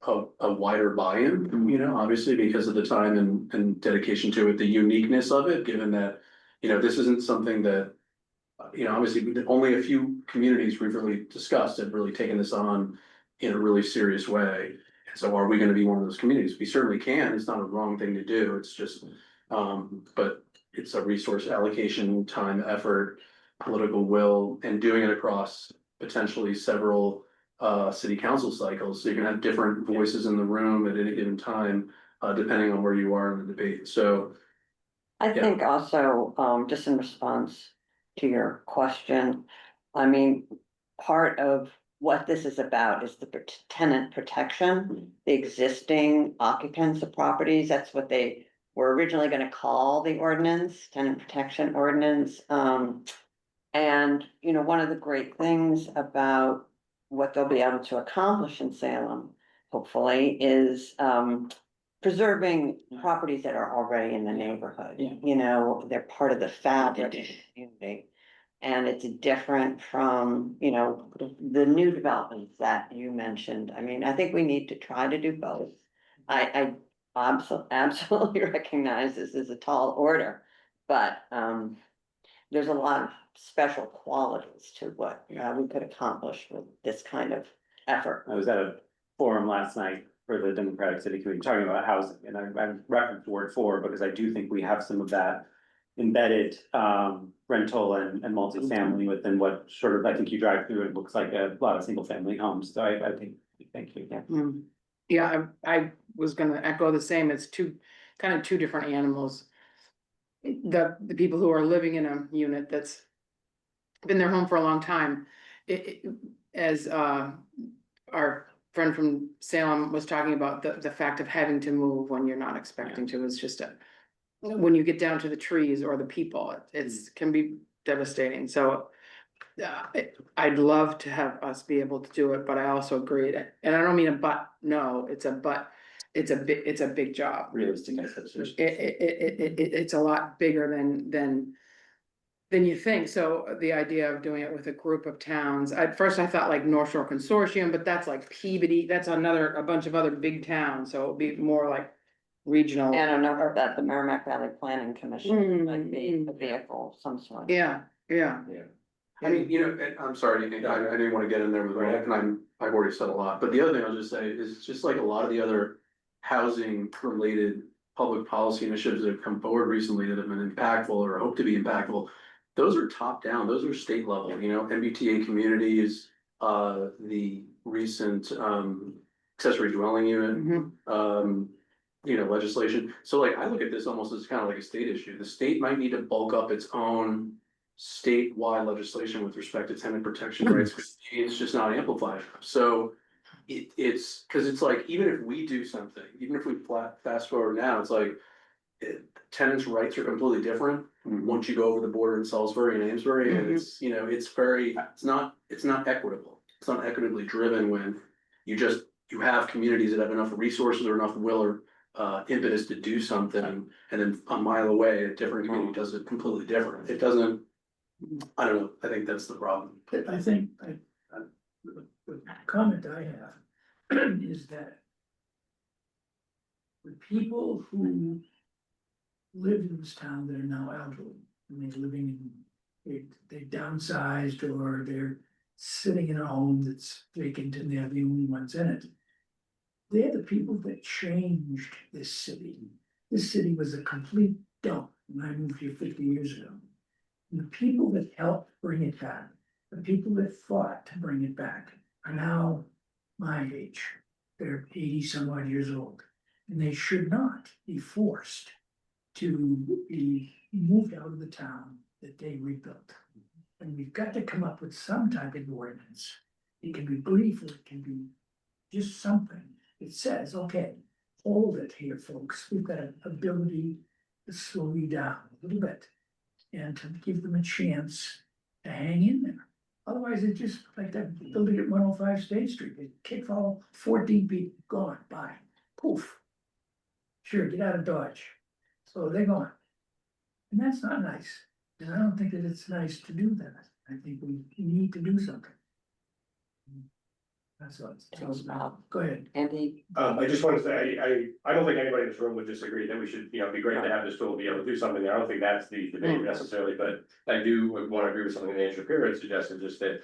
a wider buy-in, obviously because of the time and dedication to it, the uniqueness of it, given that, this isn't something that, obviously only a few communities we've really discussed have really taken this on in a really serious way. So are we gonna be one of those communities? We certainly can. It's not a wrong thing to do. It's just, but it's a resource allocation, time, effort, political will, and doing it across potentially several city council cycles. So you can have different voices in the room at any given time, depending on where you are in the debate. So I think also, just in response to your question, I mean, part of what this is about is the tenant protection, the existing occupants of properties. That's what they were originally gonna call the ordinance, tenant protection ordinance. And, one of the great things about what they'll be able to accomplish in Salem, hopefully, is preserving properties that are already in the neighborhood. They're part of the fabric of the community. And it's different from, the new developments that you mentioned. I mean, I think we need to try to do both. I absolutely recognize this is a tall order, but there's a lot of special qualities to what we could accomplish with this kind of effort. I was at a forum last night for the Democratic City Committee talking about housing, and I referenced the word "for" because I do think we have some of that embedded rental and multifamily within what sort of, I think you drive through, it looks like a lot of single family homes. So I think, thank you. Yeah. Yeah, I was gonna echo the same. It's kind of two different animals. The people who are living in a unit that's been their home for a long time, as our friend from Salem was talking about, the fact of having to move when you're not expecting to, is just when you get down to the trees or the people, it's can be devastating. So I'd love to have us be able to do it, but I also agree, and I don't mean a but, no, it's a but. It's a big job. Realistic expectations. It's a lot bigger than you think. So the idea of doing it with a group of towns, at first I thought like North Shore Consortium, but that's like Peabody, that's a bunch of other big towns, so it'll be more like regional. And I don't know that the Merrimack Valley Planning Commission might be a vehicle of some sort. Yeah. I mean, and I'm sorry, I didn't want to get in there with Rick, and I've already said a lot, but the other thing I'll just say is just like a lot of the other housing related public policy initiatives that have come forward recently that have been impactful or hope to be impactful. Those are top down, those are state level, MBTA communities, the recent accessory dwelling unit, legislation. So like, I look at this almost as kind of like a state issue. The state might need to bulk up its own statewide legislation with respect to tenant protection rights, because it's just not amplified. So it's, cause it's like, even if we do something, even if we fast forward now, it's like, tenants' rights are completely different once you go over the border in Salisbury and Amesbury, and it's, it's not equitable. It's not equitably driven when you have communities that have enough resources or enough will or impetus to do something, and then a mile away, a different community does it completely different. It doesn't, I don't know, I think that's the problem. I think, the comment I have is that the people who live in this town that are now elderly, and they're living in, they downsized, or they're sitting in a home that's vacant and they're the only ones in it. They're the people that changed this city. This city was a complete dump when I moved here 50 years ago. And the people that helped bring it back, the people that fought to bring it back, are now my age. They're 80 some odd years old, and they should not be forced to be moved out of the town that they rebuilt. And we've got to come up with some type of ordinance. It can be brief, or it can be just something. It says, okay, hold it here, folks. We've got an ability to slow you down a little bit and to give them a chance to hang in there. Otherwise, it's just like that building at 105 State Street. It kicked all 14 people, gone, bye, poof. Sure, get out of Dodge. So they're gone. And that's not nice. And I don't think that it's nice to do that. I think we need to do something. That's all. Go ahead. Andy, I just want to say, I don't think anybody in this room would disagree that we should, be great to have this tool, be able to do something. I don't think that's the debate necessarily, but I do want to agree with something that Andrew Shapiro had suggested, just that,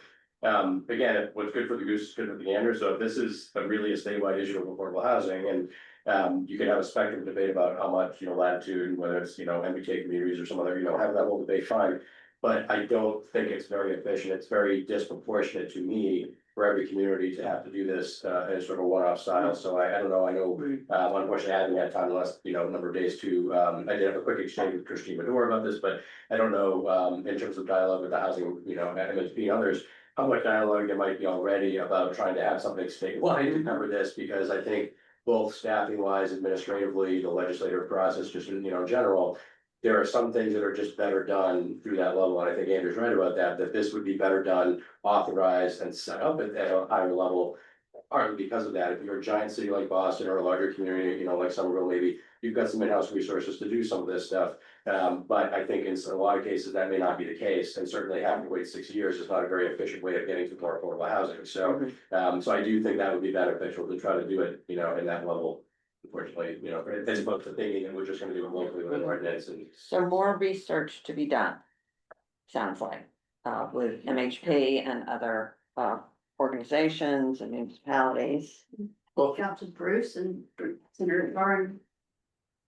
again, what's good for the goose is good for the gander. So if this is really a statewide issue of affordable housing, and you can have a spectrum debate about how much, latitude, and whether it's, MBTA communities or some other, have that whole debate, fine. But I don't think it's very efficient. It's very disproportionate to me for every community to have to do this in sort of a one-off style. So I don't know, I know, unfortunately, I haven't had time the last, number of days to, I did have a quick exchange with Christine Medora about this, but I don't know, in terms of dialogue with the housing, MSP and others, how much dialogue there might be already about trying to have something statewide to cover this, because I think both staffing wise, administratively, the legislative process, just in, general, there are some things that are just better done through that level, and I think Andrew's right about that this would be better done, authorized and set up at a higher level. Partly because of that, if you're a giant city like Boston or a larger community, like Somerville, maybe you've got some in-house resources to do some of this stuff. But I think in a lot of cases that may not be the case, and certainly having to wait 6 years is not a very efficient way of getting to more affordable housing. So, so I do think that would be beneficial to try to do it, in that level. Unfortunately, as opposed to thinking that we're just gonna do it locally with an ordinance and. so more research to be done, sounds like, with MHP and other, organizations and municipalities. Well, Out to Bruce and Senator Warren.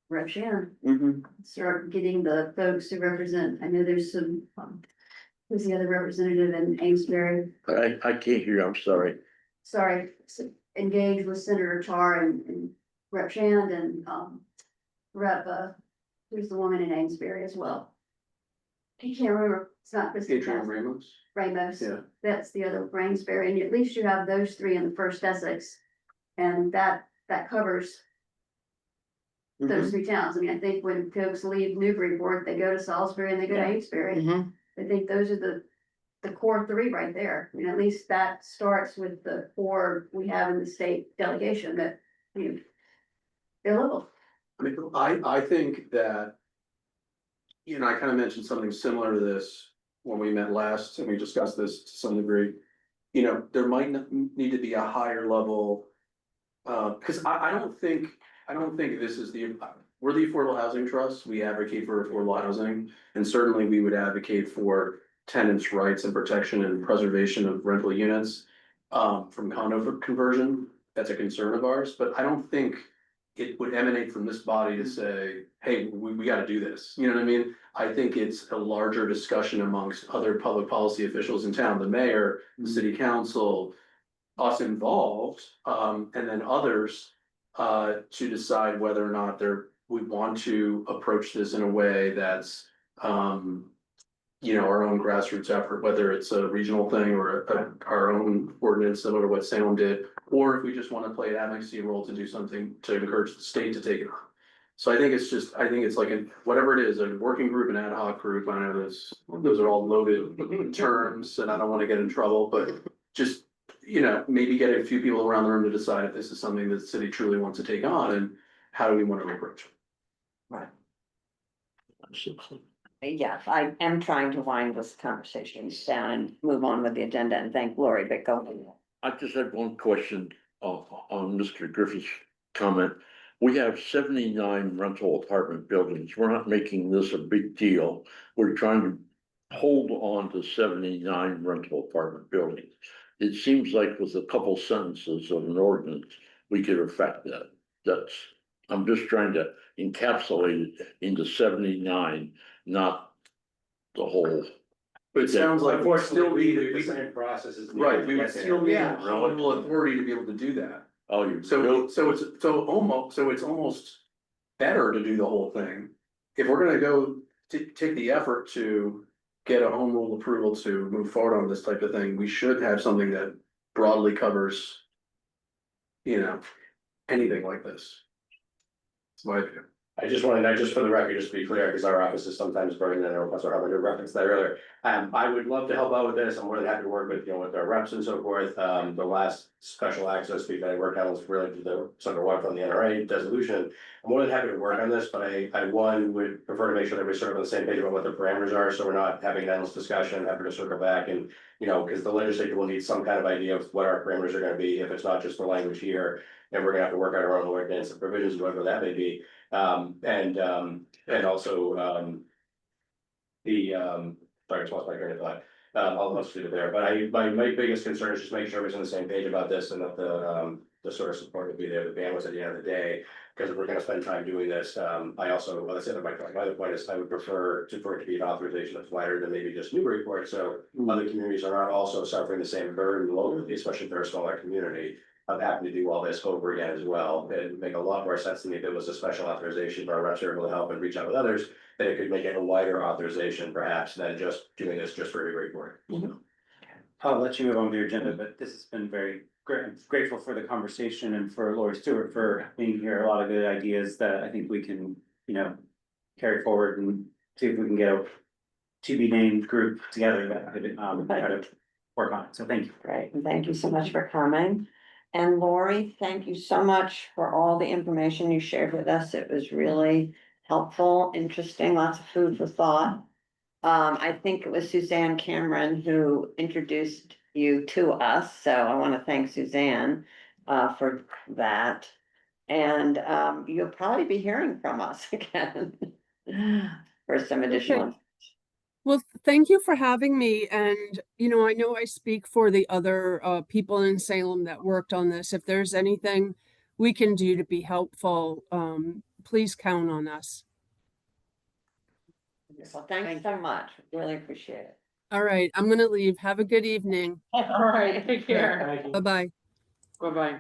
Rep Shannon, Mhm. start getting the folks who represent, I know there's some, who's the other representative in Amesbury? I can't hear, I'm sorry. Sorry, engage with Senator Tar and Rep Shannon and, Rep, who's the woman in Amesbury as well? I can't remember, it's not Kristen. Adrian Ramos. Ramos. Yeah. That's the other Amesbury, and at least you have those three in the first Essex. And that covers those three towns. I mean, I think when folks leave Newburyport, they go to Salisbury and they go to Amesbury. Mhm. I think those are the core three right there. I mean, at least that starts with the core we have in the state delegation that, they're local. I mean, I think that, I kind of mentioned something similar to this when we met last, and we discussed this to some degree. There might need to be a higher level, because I don't think this is we're the Affordable Housing Trust. We advocate for affordable housing, and certainly we would advocate for tenants' rights and protection and preservation of rental units from condo conversion. That's a concern of ours, but I don't think it would emanate from this body to say, hey, we gotta do this. You know what I mean? I think it's a larger discussion amongst other public policy officials in town, the mayor, the city council, us involved, and then others, to decide whether or not we want to approach this in a way that's, our own grassroots effort, whether it's a regional thing or our own ordinance similar to what Salem did, or if we just want to play an advocacy role to do something to encourage the state to take it on. So I think it's like whatever it is, a working group, an ad hoc group. I know those are all loaded terms and I don't want to get in trouble, but just, maybe get a few people around the room to decide if this is something that the city truly wants to take on and how do we want to approach it. Right. Yes, I am trying to wind this conversation down and move on with the agenda and thank Lori, but go ahead. I just had one question on Mr. Griffith's comment. We have 79 rental apartment buildings. We're not making this a big deal. We're trying to hold on to 79 rental apartment buildings. It seems like with a couple sentences of an ordinance, we could affect that. I'm just trying to encapsulate it into 79, not the whole. But it sounds like we still need the same process as. right, we would still need Yeah. a authority to be able to do that. Oh, you. So it's almost better to do the whole thing. If we're gonna go take the effort to get a home rule approval to move forward on this type of thing, we should have something that broadly covers, anything like this. It's my view. I just for the record, just to be clear, because our office is sometimes burdened, and I know Professor Hubbard did reference that earlier. I would love to help out with this. I'm more than happy to work with, with our reps and so forth. The last special access fee that I worked on was related to the Sucker One from the NRA dissolution. I'm more than happy to work on this, but I would prefer to make sure that we're sort of on the same page about what the parameters are, so we're not having an endless discussion, having to circle back and, because the legislature will need some kind of idea of what our parameters are gonna be, if it's not just the language here, and we're gonna have to work out our own ordinance and provisions, whatever that may be. And also, sorry, I just lost my train of thought. I'll just leave it there, but my biggest concern is just making sure everybody's on the same page about this and that the sort of support will be there, the bandwidth at the end of the day. Because if we're gonna spend time doing this, I also, well, that's the other point. My other point is I would prefer for it to be an authorization that's wider than maybe just Newburyport, so other communities are not also suffering the same burden locally, especially if they're a smaller community. I'm happy to do all this over again as well. It would make a lot more sense to me if it was a special authorization for our reps are able to help and reach out with others. That it could make it a wider authorization perhaps than just doing this just for Newburyport. I'll let you move on with your agenda, but this has been very grateful for the conversation and for Lori Stewart for being here. A lot of good ideas that I think we can, carry forward and see if we can get a to be named group together that could try to work on it. So thank you. Great, and thank you so much for coming. And Lori, thank you so much for all the information you shared with us. It was really helpful, interesting, lots of food for thought. I think it was Suzanne Cameron who introduced you to us, so I want to thank Suzanne for that. And you'll probably be hearing from us again for some additional. Well, thank you for having me. And, I know I speak for the other people in Salem that worked on this. If there's anything we can do to be helpful, please count on us. Well, thanks so much. Really appreciate it. All right, I'm going to leave. Have a good evening. All right, take care. Bye-bye. Bye-bye.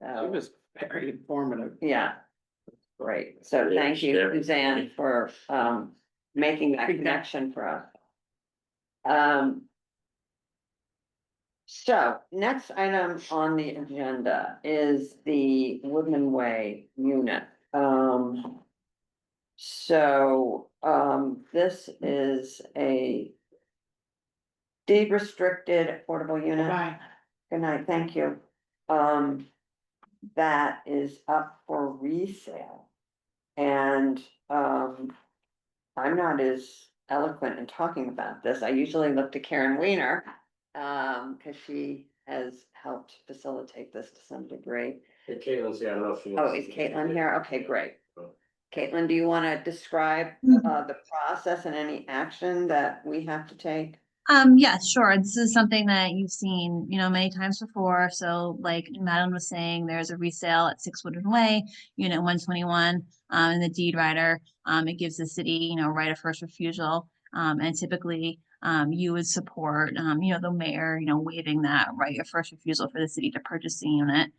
So, It was very informative. yeah. Great. So Yeah, thank you, yeah. Suzanne, for making that connection for us. So next item on the agenda is the Woodman Way unit. This is a deed restricted affordable unit. Bye. Good night, thank you. That is up for resale. And I'm not as eloquent in talking about this. I usually look to Karen Weiner, because she has helped facilitate this to some degree. Hey, Caitlin's here, I don't know if she. Oh, is Caitlin here? Okay, great. Caitlin, do you want to describe the process and any action that we have to take? Yes, sure. This is something that you've seen, many times before. So like Madeline was saying, there's a resale at 6 Woodman Way, unit 121, in the deed rider. It gives the city, right of first refusal. And typically, you would support, the mayor, waiving that right of first refusal for the city to purchase the unit.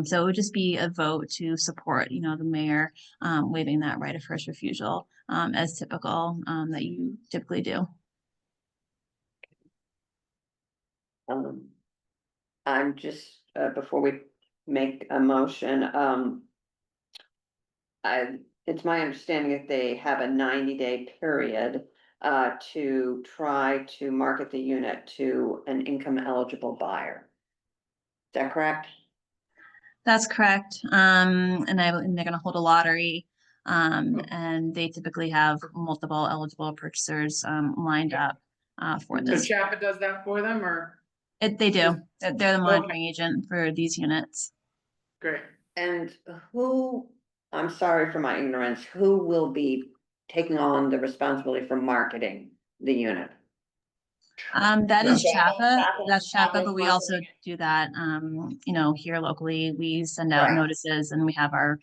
So it would just be a vote to support, the mayor, waiving that right of first refusal, as typical, that you typically do. I'm just, before we make a motion, it's my understanding that they have a 90-day period to try to market the unit to an income eligible buyer. Is that correct? That's correct. And they're gonna hold a lottery. And they typically have multiple eligible purchasers, lined up, for So this. Chapa does that for them, or, They do. They're the Okay. monitoring agent for these units. great, And who, I'm sorry for my ignorance, who will be taking on the responsibility for marketing the unit? That is Chapa, That's but we also do that, here locally. We send out Right. notices and we have our,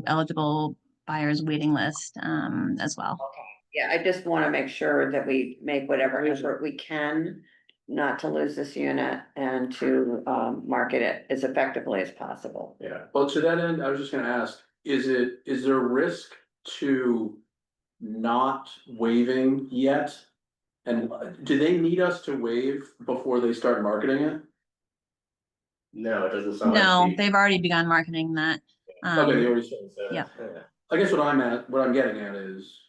eligible buyers waiting list, as well. Okay, yeah, I just want to make sure that we make whatever effort we can not to lose this unit and to market it as effectively as possible. Yeah. Well, to that end, I was just gonna ask, is there a risk to not waiving yet? And do they need us to waive before they start marketing it? No, it doesn't sound No, like. they've already begun marketing that. Okay, they already started. yeah. I guess what I'm getting at is,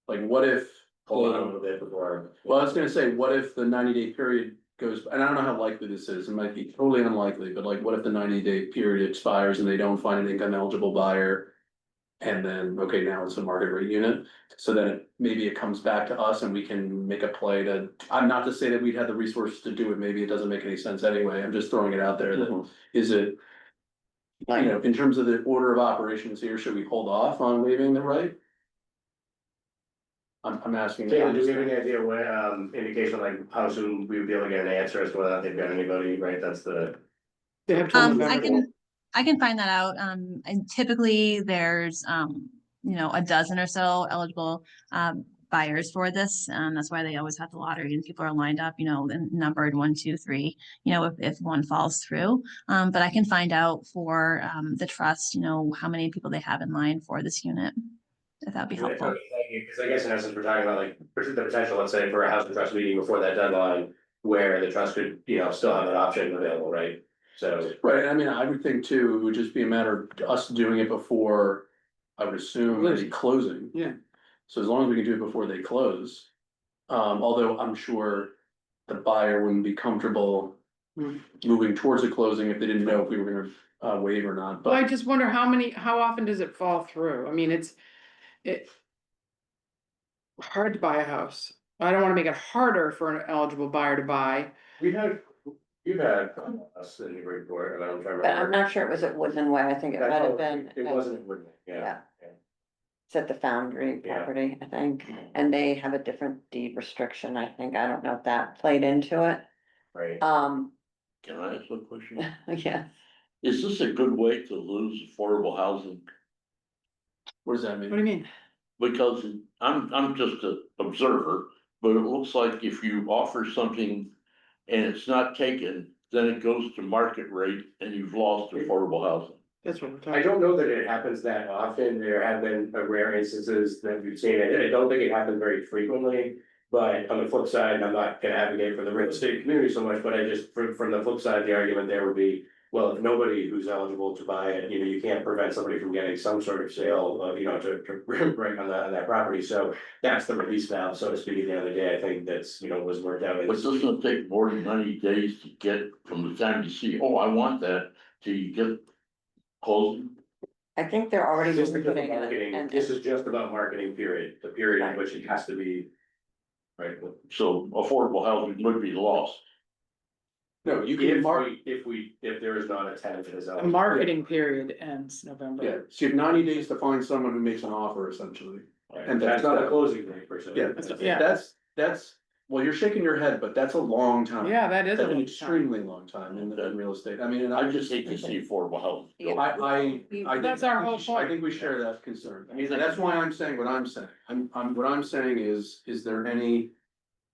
like, what if? Hold on a little bit before. Well, I was gonna say, what if the 90-day period goes, and I don't know how likely this is, it might be totally unlikely, but like, what if the 90-day period expires and they don't find an income eligible buyer? And then, okay, now it's a market rate unit, so then maybe it comes back to us and we can make a play to, I'm not to say that we'd have the resources to do it, maybe it doesn't make any sense anyway, I'm just throwing it out there, that, is it? You know, in terms of the order of operations here, should we hold off on waiving the right? I'm asking. Taylor, do we have any idea what, indication like how soon we would be able to get an answer as to whether or not they've got anybody, right? That's the. they have till I November. can find that out. And typically there's, a dozen or so eligible, buyers for this. That's why they always have the lottery and people are lined up, and numbered 1, 2, 3, if one falls through. But I can find out for, the trust, how many people they have in line for this unit, if that'd be helpful. Okay, thank you, because I guess in essence, we're talking about like, the potential, let's say, for a housing trust meeting before that deadline. Where the trust could, still have that option available, right? So. Right, I mean, I would think too, it would just be a matter of us doing it before, I would assume, the closing. Yeah. So as long as we can do it before they close, although I'm sure the buyer wouldn't be comfortable. Moving towards the closing if they didn't know if we were gonna waive or not, Well, I but just wonder how often does it fall through? I mean, it's hard to buy a house. I don't wanna make it harder for an eligible buyer to buy. You've had us in Newburyport, and I'm trying to But I'm remember. not sure it was at Woodland Way, I think it might have been. It wasn't, Yeah. yeah. It's at the Foundry Yeah. property, I think, and they have a different deed restriction, I think, I don't know if that played into it. Right. Can I ask a question? Yeah, Is this a good way to lose affordable housing? what does that What do you mean? mean? Because I'm just an observer, but it looks like if you offer something and it's not taken, then it goes to market rate and you've lost affordable housing. That's what we're I talking. don't know that it happens that often. There have been rare instances that we've seen it. I don't think it happens very frequently. But on the flip side, I'm not gonna advocate for the real estate community so much, but I just, from the flip side, the argument there would be, well, if nobody who's eligible to buy it, you can't prevent somebody from getting some sort of sale, to bring on that property. So that's the release valve, so to speak, at the end of the day. I think that's, was worked out. But doesn't it take more than 90 days to get from the time you see, oh, I want that, till you get closing? I think they're already This is just putting it, marketing, and this is just about marketing period, the period in Right. which it has to be. Right. So affordable housing would be lost. No, you can If there is not a tenant that is The eligible. marketing period ends November. yeah, so you have 90 days to find someone who makes an offer essentially. Right. And That's that's not a not- closing date per se. Yeah, Yeah. that's, well, you're shaking your head, but that's a long time. Yeah, that is a That's an long time. extremely long time in real estate, I mean, and I just hate to see affordable housing. Yeah. I. That's our whole point. I think we share that concern, I mean, that's why I'm saying what I'm saying, what I'm saying is there any?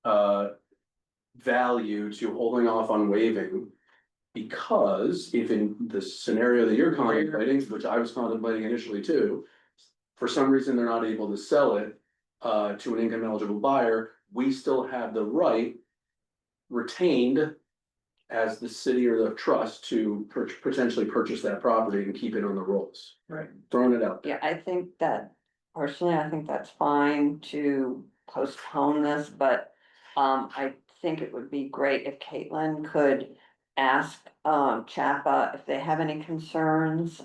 value to holding off on waiving. Because if in the scenario that you're contemplating, which I was contemplating initially too, for some reason they're not able to sell it to an income eligible buyer, we still have the right retained as the city or the trust to potentially purchase that property and keep it on the rolls. Right. Throwing it out. Yeah, I think that personally, I think that's fine to postpone this, but I think it would be great if Caitlin could ask Chapa if they have any concerns.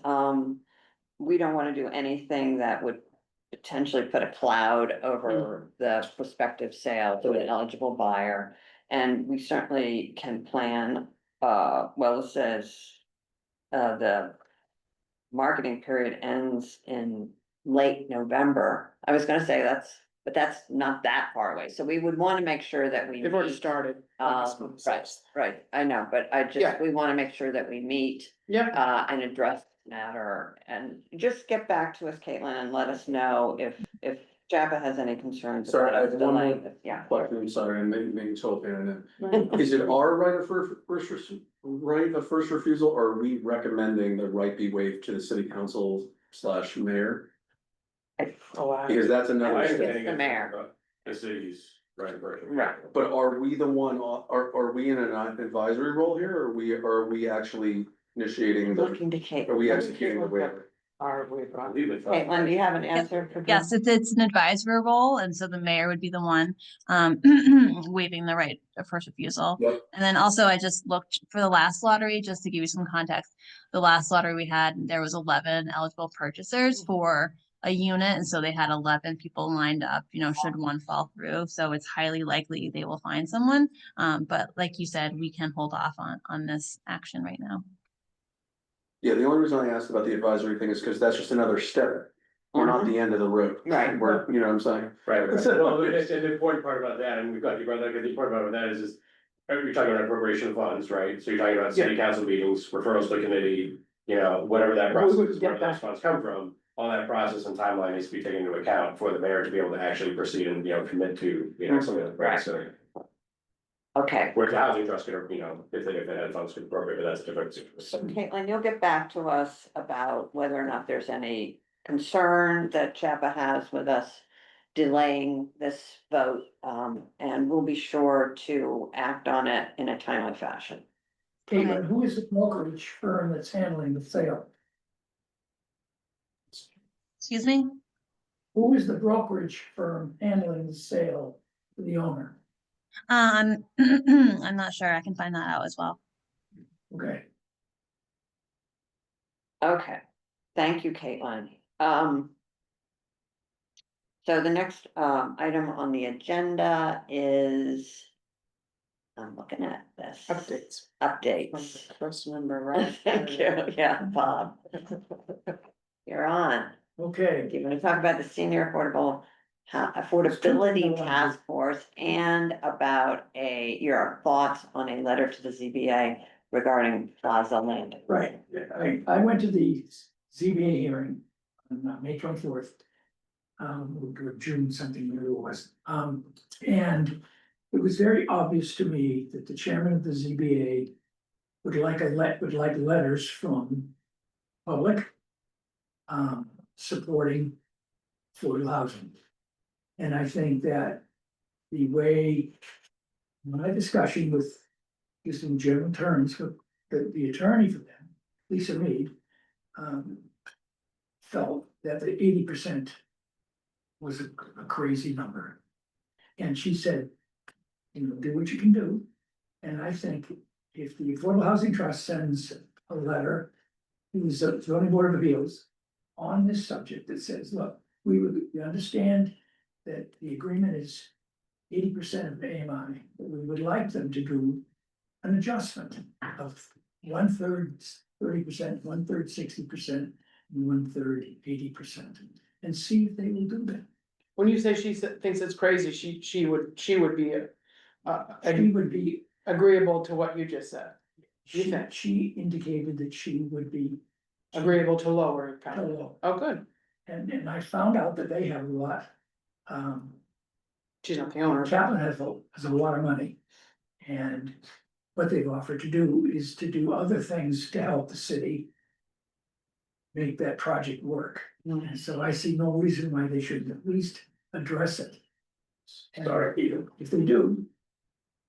We don't want to do anything that would potentially put a cloud over the prospective sale to an eligible buyer. And we certainly can plan, well, it says the marketing period ends in late November. I was gonna say but that's not that far away, so we would wanna make sure that we They've already meet. started. Right, I know, but Yeah. we wanna make sure that we meet, Yep, and address the matter, and just get back to us, Caitlin, and let us know if Java has any concerns Sorry, about I us have one more delaying this, yeah. Question, I'm sorry, I'm maybe totally in. Is it our right of first refusal, or are we recommending the right be waived to the city council / mayor? Because that's another I step. think it's the mayor. The city's right of first. Right. But are we the one, are we in an advisory role here, or are we actually initiating Looking to Caitlin. are we executing the waiver? Caitlin, do you have an answer? for Yes, Jim? it's an advisory role, and so the mayor would be the one waiving the right of first refusal. Yep. And then also I just looked for the last lottery, just to give you some context. The last lottery we had, there was 11 eligible purchasers for a unit, and so they had 11 people lined up, should one fall through. So it's highly likely they will find someone. But like you said, we can hold off on this action right now. Yeah, the only reason I asked about the advisory thing is because that's just another step. We're not the end of the road. Right. We're, you know what I'm saying? Right, well, and the important part about that, and we've got you brought that, the important part about that is you're talking about appropriation of funds, right? So you're talking about city council meetings, referrals to committee, whatever that process is, where those funds come from. All that process and timeline needs to be taken into account for the mayor to be able to actually proceed and, commit to, something like that, so. Okay. Where the housing trust could, if they had funds could appropriate, but that's different. So Caitlin, you'll get back to us about whether or not there's any concern that Chapa has with us delaying this vote, and we'll be sure to act on it in a timely fashion. Caitlin, who is the brokerage firm that's handling the sale? Excuse me? Who is the brokerage firm handling the sale to the owner? I'm not sure. I can find that out as well. Okay. Okay, thank you, Caitlin. So the next item on the agenda is, I'm looking at this. Updates. first member, right? Thank you, yeah, Bob. You're on. Okay. Do you want to talk about the senior affordability task force and about your thoughts on a letter to the ZBA regarding Plaza Landing? Right, I went to the ZBA hearing on May 24th. Or June something, whatever it was. And it was very obvious to me that the chairman of the ZBA would like letters from public supporting affordable housing. And I think that the way my discussion with using general terms, the attorney for them, Lisa Reed, felt that the 80% was a crazy number. And she said, do what you can do. And I think if the Affordable Housing Trust sends a letter to the zoning board of appeals on this subject that says, look, we understand that the agreement is 80% of AMI, but we would like them to do an adjustment of 1/3, 30%, 1/3, 60%, and 1/3, 80%, and see if they will do that. When you say she thinks it's crazy, she would be She would be, agreeable to what you just said. You think? she indicated that she would be Agreeable to lower it, kind of. low. Oh, good. And I found out that they have a lot She's not the owner. Chapman has a lot of money. And what they've offered to do is to do other things to help the city make that project work. And so I see no reason why they shouldn't at least address it. And Sorry. if they do,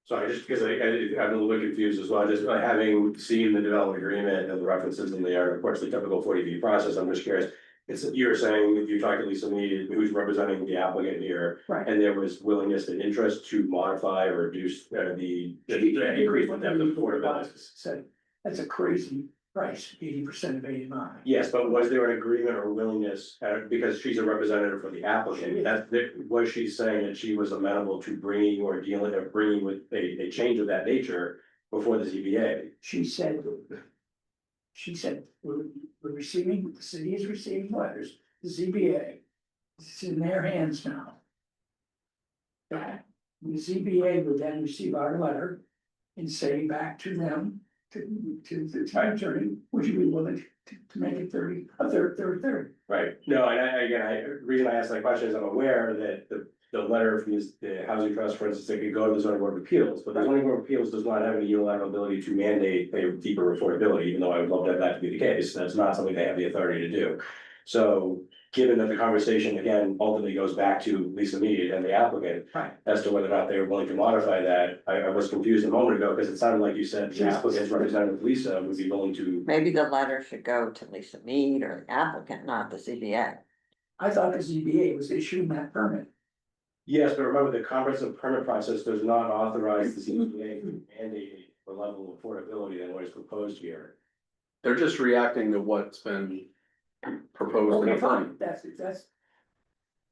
Sorry, just because I'm a little bit confused as well, just having seen the development agreement and the references in there, of course, the typical 40B process, I'm just curious. You're saying that you talked to Lisa Mead, who's representing the applicant here, right. and there was willingness and interest to modify or reduce the increase the depth of affordability. Said, that's a crazy price, 80% of AMI. Yes, but was there an agreement or willingness, because she's a representative for the applicant, was she saying that she was amenable to bringing or dealing or bringing with a change of that nature before the ZBA? She said, we're receiving, the city is receiving letters, the ZBA, it's in their hands now. The ZBA would then receive our letter and say back to them, to the town attorney, would you be willing to make it 30, a third? Right, no, and reason I asked that question is I'm aware that the letter from the housing trust, for instance, they could go to the zoning board of appeals, but the zoning board of appeals does not have any unilateral ability to mandate a deeper affordability, even though I would love that to be the case, that's not something they have the authority to do. So, given that the conversation again ultimately goes back to Lisa Mead and the applicant. Right. As to whether or not they were willing to modify that, I was confused a moment ago, because it sounded like you said the applicant's representative Lisa would be willing to. Maybe the letter should go to Lisa Mead or the applicant, not the CBA. I thought the ZBA was issuing that permit. Yes, but remember, the comprehensive permit process does not authorize the ZBA to mandate the level of affordability than what is proposed here. They're just reacting to what's been proposed in Okay, the plan. fine, that's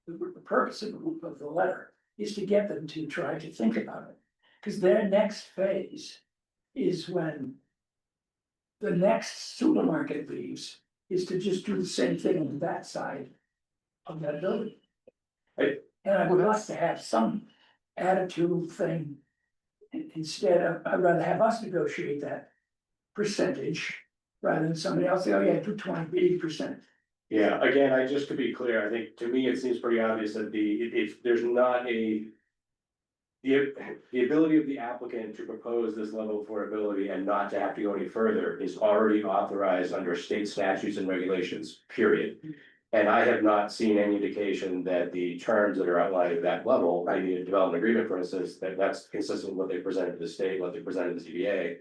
the purpose of the letter is to get them to try to think about it. Because their next phase is when the next supermarket leaves, is to just do the same thing on that side of that building. Right. And I would like to have some attitude thing. Instead of, I'd rather have us negotiate that percentage rather than somebody else say, oh yeah, do 20, 80%. Yeah, again, just to be clear, I think to me, it seems pretty obvious that if there's not the ability of the applicant to propose this level of affordability and not to have to go any further is already authorized under state statutes and regulations, period. And I have not seen any indication that the terms that are outlined at that level, maybe a development agreement, for instance, that's consistent with what they presented to the state, what they presented to the ZBA.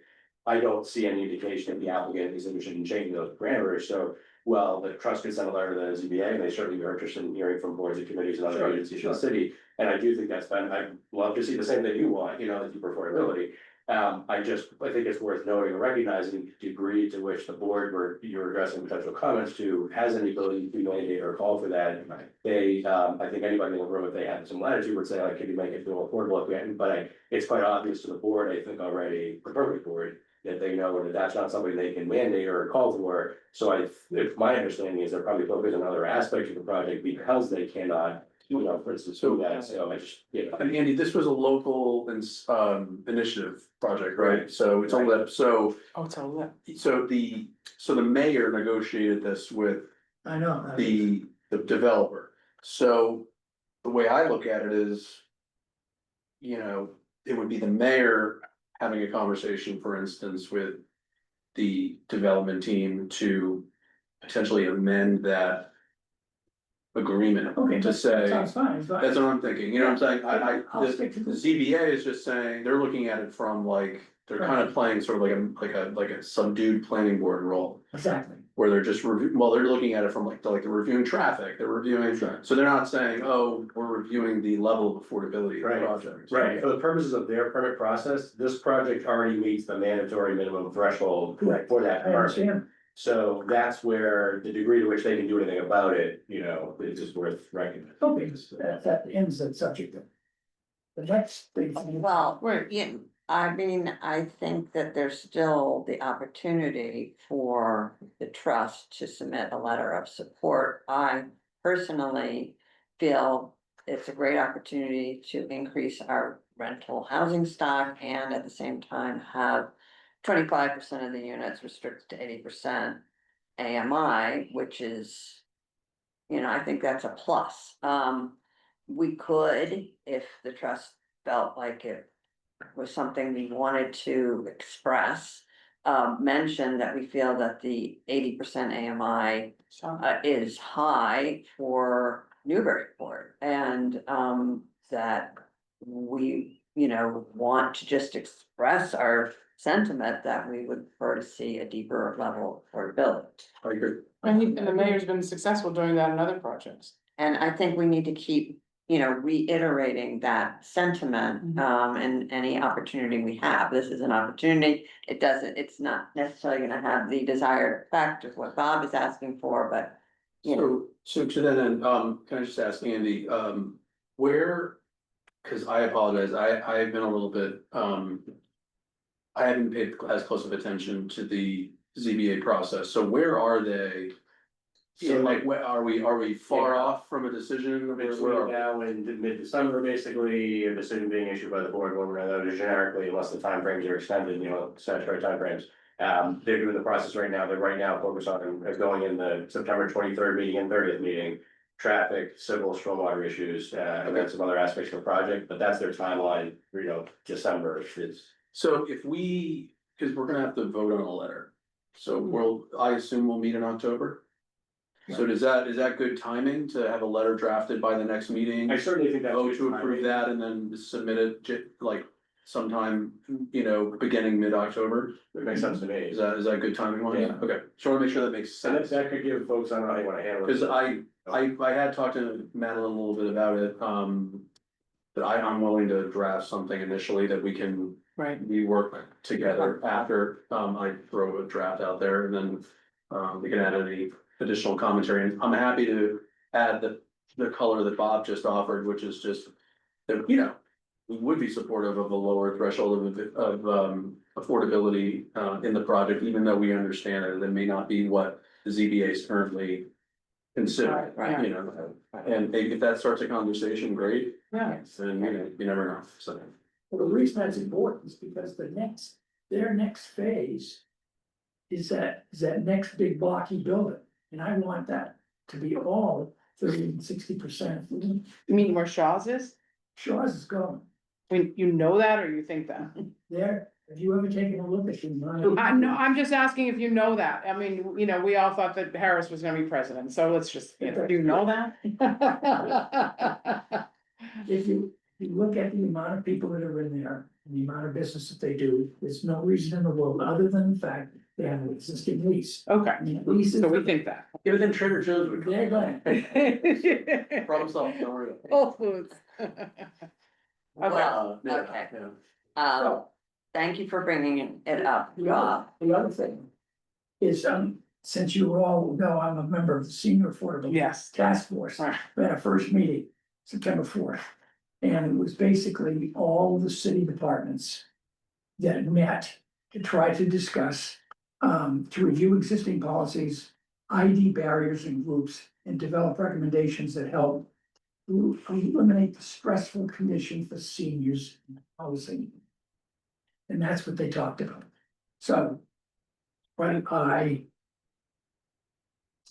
I don't see any indication that the applicant is interested in changing those parameters, so, well, the trust could send a letter to the ZBA, and they certainly are interested in hearing from boards and committees and other agencies in the city. And I do think that's been, I'd love to see the same thing you want, the deeper affordability. I think it's worth noting and recognizing the degree to which the board, where you're addressing potential comments to, has any ability to mandate or call for that. They, I think anybody in the room, if they had some latitude, would say, like, can you make it feel affordable if we hadn't, but it's quite obvious to the board, I think already, the perfect board, that they know that that's not something they can mandate or call for. So if my understanding is they're probably focused on other aspects of the project because they cannot, for instance, do that, so I just, And Andy, this was a local initiative project, right? So it's all that, so Oh, it's all that. so the mayor negotiated this with I know. the developer. So the way I look at it is, it would be the mayor having a conversation, for instance, with the development team to potentially amend that agreement Okay, to that say, sounds fine. that's what I'm thinking, you know what I'm saying? I'll The stick to this. ZBA is just saying, they're looking at it from like, they're kind of playing sort of like a subdued planning board role. Exactly. Where they're just they're looking at it from they're reviewing traffic, they're reviewing, so they're not saying, oh, we're reviewing the level of affordability of the Right. project. right, for the purposes of their permit process, this project already meets the mandatory minimum threshold Correct. for that I permit. understand. So that's where the degree to which they can do anything about it, is just worth recognizing. Okay, that ends that subject. The next thing. Well, I think that there's still the opportunity for the trust to submit a letter of support. I personally feel it's a great opportunity to increase our rental housing stock and at the same time have 25% of the units restricted to 80% AMI, which is, I think that's a plus. we could, if the trust felt like it was something we wanted to express. Mention that we feel that the 80% AMI is high for Newburyport and that we, want to just express our sentiment that we would prefer to see a deeper level of affordability. I agree. And the mayor's been successful doing that in other projects. And I think we need to keep, reiterating that sentiment, and any opportunity we have. This is an opportunity. It's not necessarily gonna have the desired effect of what Bob is asking for, but. So to that end, can I just ask Andy, where, cause I apologize, I've been a little bit, I haven't paid as close of attention to the ZBA process, so where are they? So like, where are we far off from a decision? Where Between are we? now and mid-December, basically, a decision being issued by the board, one way or another, generically, unless the timeframes are extended, statutory timeframes. They're doing the process right now, they're right now focused on going in the September 23rd meeting and 30th meeting. Traffic, civil, stormwater issues, and then some other aspects of the project, but that's their timeline, December is. So if we, cause we're gonna have to vote on a letter, so I assume we'll meet in October? So is that good timing to have a letter drafted by the next meeting? I certainly think that's. Vote good to timing. approve that and then submit it like sometime, beginning mid-October? It makes sense to me. Is that good timing wise? Yeah. Okay, just wanna make sure that makes So sense. that could give folks, I don't know how you wanna handle it. Cause I had talked to Madeline a little bit about it, that I'm willing to draft something initially that we can. Right. We work together after, I throw a draft out there and then, we can add any additional commentary, and I'm happy to add the color that Bob just offered, which is just. That, we would be supportive of a lower threshold of affordability, in the project, even though we understand that it may not be what the ZBA is currently considering, Right. And if that starts a conversation, great, Yeah. then, you never know, so. Well, the reason that's important is because their next phase is that next big blocky building, and I want that to be all 30 and 60%. You mean where Shaw's is? Shaw's is going You know that or you think that? there. Have you ever taken a look at the? I'm just asking if you know that. I mean, we all thought that Harris was gonna be president, so let's just, do you know that? If you look at the amount of people that are in there, and the amount of business that they do, there's no reason in the world, other than the fact they have an existing lease. Okay, I mean, leases. so we think that. Give it then Trader Joe's would. They're going. Problem solved, don't worry. Whole Foods. Okay. Well, Yeah, okay. yeah. Thank you for bringing it up, Bob. The other thing is, since you all know, I'm a member of the Senior Affordable. Yes. Task Force. Right. We had our first meeting September 4th. And it was basically all the city departments that met to try to discuss, to review existing policies, ID barriers and groups, and develop recommendations that help eliminate the stressful condition for seniors in housing. And that's what they talked about. So,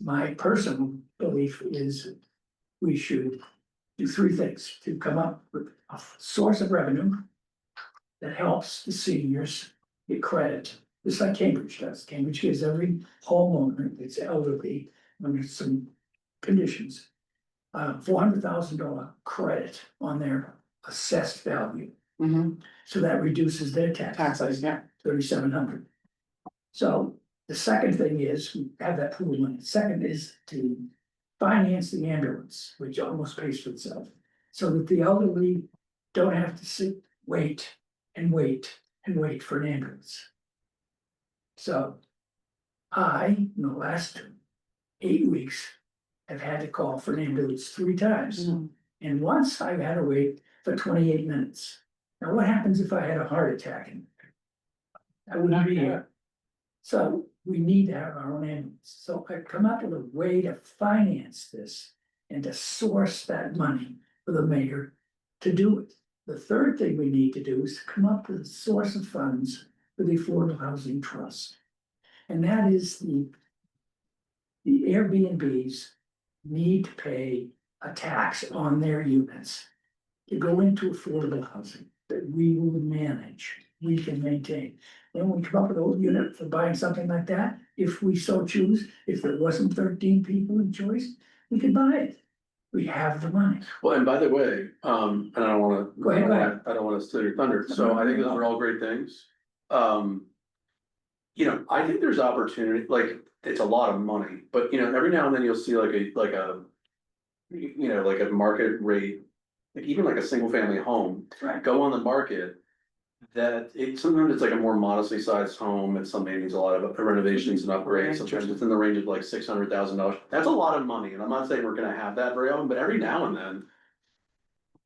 my personal belief is we should do three things: to come up with a source of revenue that helps the seniors get credit, just like Cambridge does. Cambridge gives every homeowner that's elderly under some conditions, $400,000 credit on their assessed value. Mhm. So that reduces their taxes. Taxes, yeah. 3,700. So the second thing is, we have that pool money. Second is to finance the ambulance, which almost pays for itself. So that the elderly don't have to wait for an ambulance. So in the last 8 weeks, have had to call for an ambulance 3 times. Mhm. And once I've had to wait for 28 minutes. Now, what happens if I had a heart attack? I wouldn't be here. So we need to have our own ambulance. So I come up with a way to finance this and to source that money for the mayor to do it. The third thing we need to do is to come up with a source of funds for the Affordable Housing Trust. And that is the Airbnbs need to pay a tax on their units to go into affordable housing that we will manage, we can maintain. Then we come up with a unit for buying something like that, if we so choose, if there wasn't 13 people in choice, we could buy it. We have the money. Well, and by the way, and I don't wanna. Go ahead. I don't wanna steal your thunder, so I think those are all great things. You know, I think there's opportunity, like, it's a lot of money, but you know, every now and then you'll see like a. You know, like a market rate, like even like a single family home, Right. go on the market. That sometimes it's like a more modestly sized home and something needs a lot of renovations and upgrades, sometimes it's in the range of like $600,000. That's a lot of money, and I'm not saying we're gonna have that very often, but every now and then.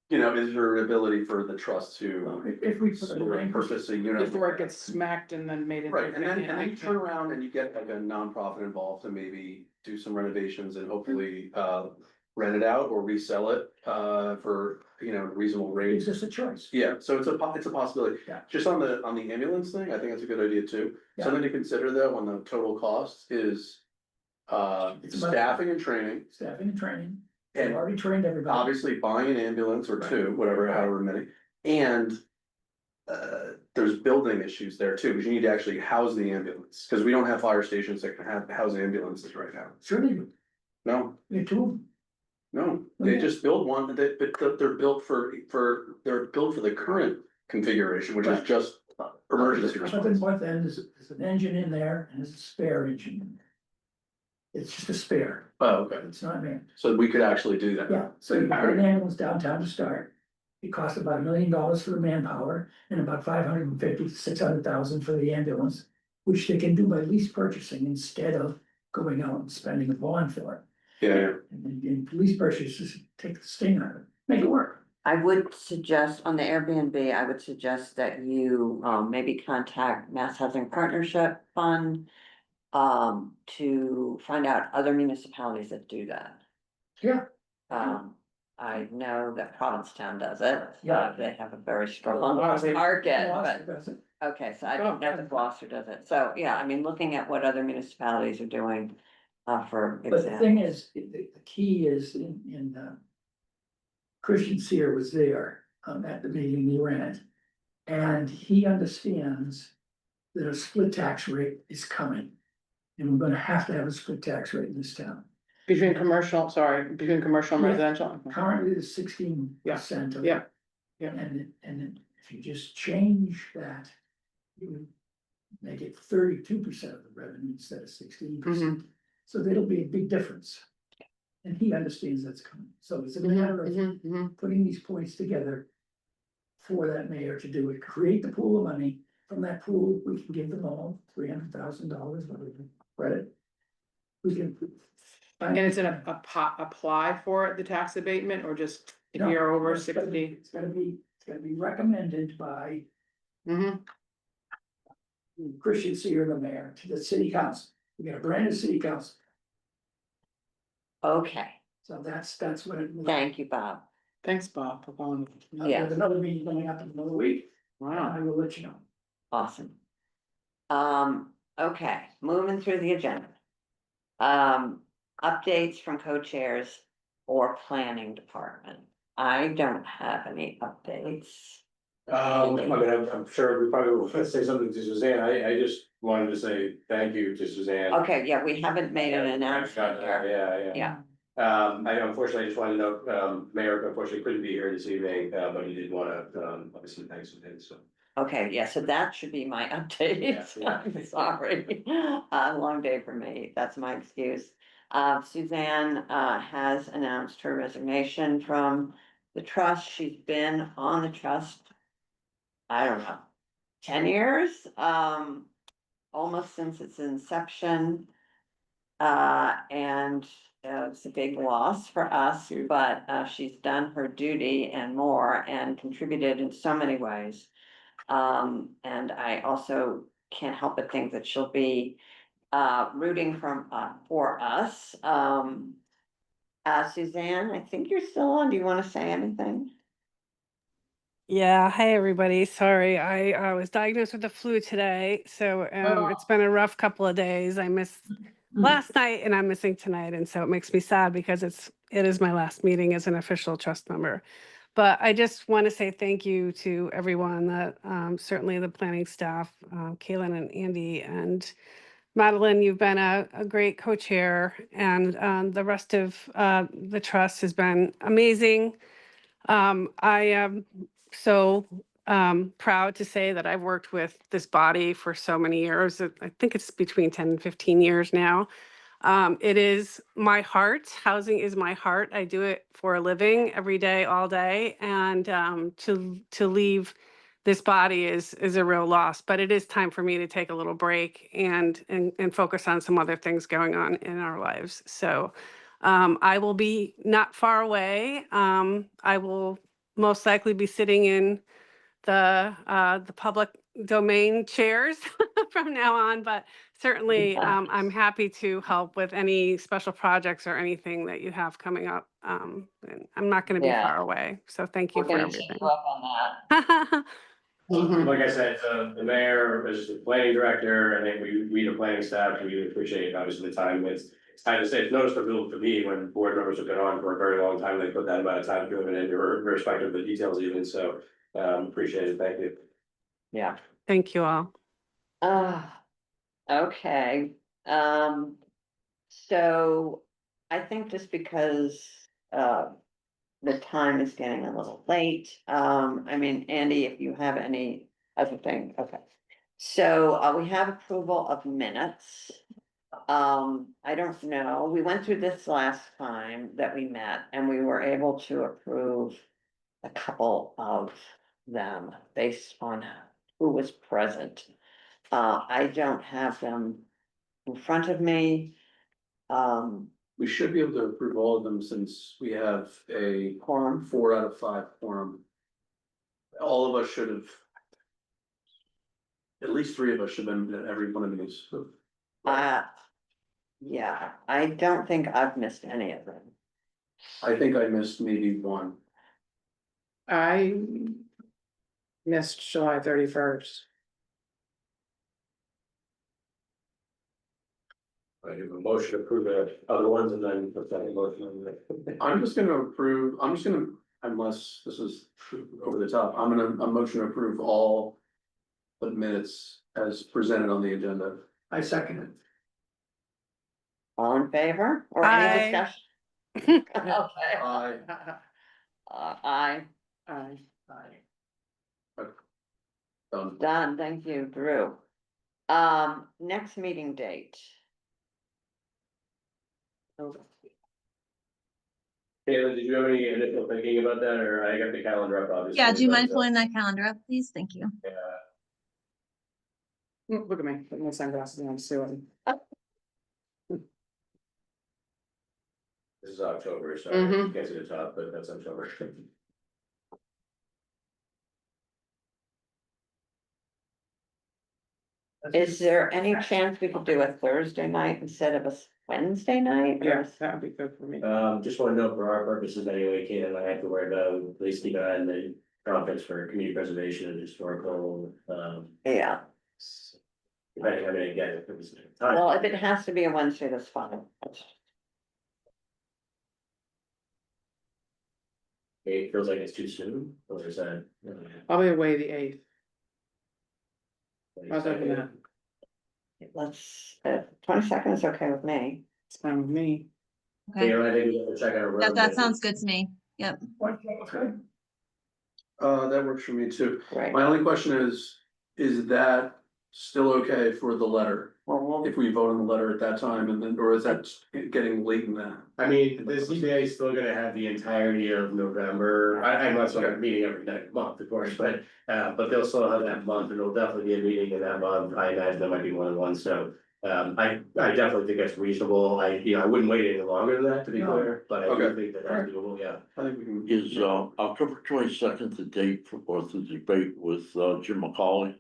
You know, is there ability for the trust to If we put a sort of range, purchase a unit? Before it gets smacked and then made into. Right, and then you turn around and you get like a nonprofit involved to maybe do some renovations and hopefully rent it out or resell it for, you know, reasonable rates. it's just a choice. Yeah, so it's a possibility. Yeah. Just on the ambulance thing, I think that's a good idea too. Yeah. Something to consider though, when the total cost is It's about- staffing and training, Staffing and training, they've and already trained everybody. obviously buying an ambulance or Right. two, whatever, Right. however many. And there's building issues there too, because you need to actually house the ambulance, because we don't have fire stations that can house ambulances right now. Sure they do, No, we have two of them. no, they Yeah. just build one, but they're built for the current configuration, which is Right. just emergency But then response. what then, there's an engine in there and there's a spare engine. in there. It's just a spare, Oh, okay, it's not manned. so we could actually do that. Yeah, so you put an ambulance downtown to start. It costs about $1 million for the manpower and about 550 to 600,000 for the ambulance. Which they can do by lease purchasing instead of going out and spending a bond for it. Yeah, And lease purchases take the sting out of it, make it work. I would suggest on the Airbnb, I would suggest that you maybe contact Mass Housing Partnership Fund. To find out other municipalities that do that. Yeah. I know that Provincetown does it. Yeah. They have a very strong Gloucester. market, Gloucester but, does it. okay, so I Oh, know that Gloucester does it. So, yeah, I mean, looking at what other municipalities are doing, for But the example. thing is, the key is in Christian Sear was there, at the meeting he ran. And he understands that a split tax rate is coming. And we're gonna have to have a split tax rate in this town. Between commercial and Yeah. residential. Currently, it's 16% of. Yeah. Yeah. And if you just change that, you would make it 32% of the revenue instead of 16%. So that'll be a big difference. And he understands that's coming, so it's a matter of putting these points together. For that mayor to do it, create the pool of money, from that pool, we can give them all $300,000, whatever, credit. We can. And it's gonna apply for the tax abatement or just if No, you're over it's gonna be- 60? It's gonna be recommended by Mhm. Christian Sear, the mayor, to the city council. We got a brand new city council, Okay, so that's what it. thank you, Bob. Thanks, Bob, for calling. Yeah. There's another meeting coming up in another week, and Wow. I will let you know. Awesome. Okay, moving through the agenda. Updates from co-chairs or planning department. I don't have any updates. I mean, I'm sure we probably will say something to Suzanne. I just wanted to say thank you to Suzanne. Okay, yeah, we haven't made an announcement Yeah, here. yeah. Yeah, I unfortunately just wanted to know, Mayor unfortunately couldn't be here this evening, but he did wanna, obviously thanks Suzanne, so. okay, yeah, so that should be my update. Yeah. I'm sorry. Long day for me. That's my excuse. Suzanne has announced her resignation from the trust. She's been on the trust, I don't know, 10 years, almost since its inception. And it's a big loss for us, but she's done her duty and more and contributed in so many ways. And I also can't help but think that she'll be rooting for us. Suzanne, I think you're still on. Do you want to say anything? Yeah, hi everybody. Sorry, I was diagnosed with the flu today, so it's been a rough couple of days. I missed last night and I'm missing tonight, and so it makes me sad because it's it is my last meeting as an official trust member. But I just want to say thank you to everyone that, certainly the planning staff, Kaylin and Andy and Madeline, you've been a great co-chair, and the rest of the trust has been amazing. I am so proud to say that I've worked with this body for so many years. I think it's between 10 and 15 years now. It is my heart. Housing is my heart. I do it for a living every day, all day. And to leave this body is a real loss. But it is time for me to take a little break and focus on some other things going on in our lives. So I will be not far away. I will most likely be sitting in the public domain chairs from now on, but certainly I'm happy to help with any special projects or anything that you have coming up. And I'm not going to be Yeah. far away, so thank you We're for gonna take everything. you up on that. Like I said, the mayor is the planning director, I think we the planning staff, we really appreciate obviously the time. It's time to say, it's noticeable to me when board members have been on for a very long time, they put that amount of time doing it in irrespective of the details even, so appreciate it, thank you. Yeah. Thank you all. Okay, so I think just because the time is getting a little late, I mean, Andy, if you have any other thing, okay. So we have approval of minutes. I don't know, we went through this last time that we met and we were able to approve a couple of them based on who was present. I don't have them in front of me. We should be able to approve all of them since we have a Quorum. 4 out of 5 quorum. All of us should have. At least 3 of us should have been at every one of these. Yeah, I don't think I've missed any of them. I think I missed maybe one. I missed July 31st. I have a motion to approve the other ones and then put that in motion. I'm just gonna approve, unless this is over the top, I'm a motion to approve all the minutes as presented on the agenda. I second it. All in favor or Aye. any discussion? Okay. Aye. Aye, Aye. Done. done, thank you, Drew. Next meeting date. Caitlin, did you have any initial thinking about that, or I got the calendar up, obviously? Yeah, do you mind but, pulling that calendar up, please? Thank you. Yeah, Look at me, put my sunglasses on, Sue. this is October, so Mhm. you can't see the top, but that's October. Is there any chance we could do a Thursday night instead of a Wednesday night? or Yeah, that would be good for me. Just want to note for our purposes anyway, Kate and I have to worry about, please keep an eye on the conference for community preservation and historical, Yeah, depending on how many get, if it was time. well, if it has to be a Wednesday, that's fine. It feels like it's too soon, or is that? I'll be away the 8th. Other than that, Let's, 22nd is okay with me. it's fine with me. Okay, I think we have to check out. our road, that but- sounds good to me. Yep. That works for me too. Right, My only question is that still okay for the letter? well, If we vote on the letter at that time and then, or is that getting late in that? I mean, the CBA is still gonna have the entirety of November, I'm not sort of meeting every next month, of course, but they'll still have that month, and there'll definitely be a meeting in that month, I imagine there might be more than one, so. I definitely think that's reasonable, I wouldn't wait any longer than that, to be No. clear, but I do Okay. think that that's doable, yeah. I think we can. Is October 22nd the date for the debate with Jim McCauley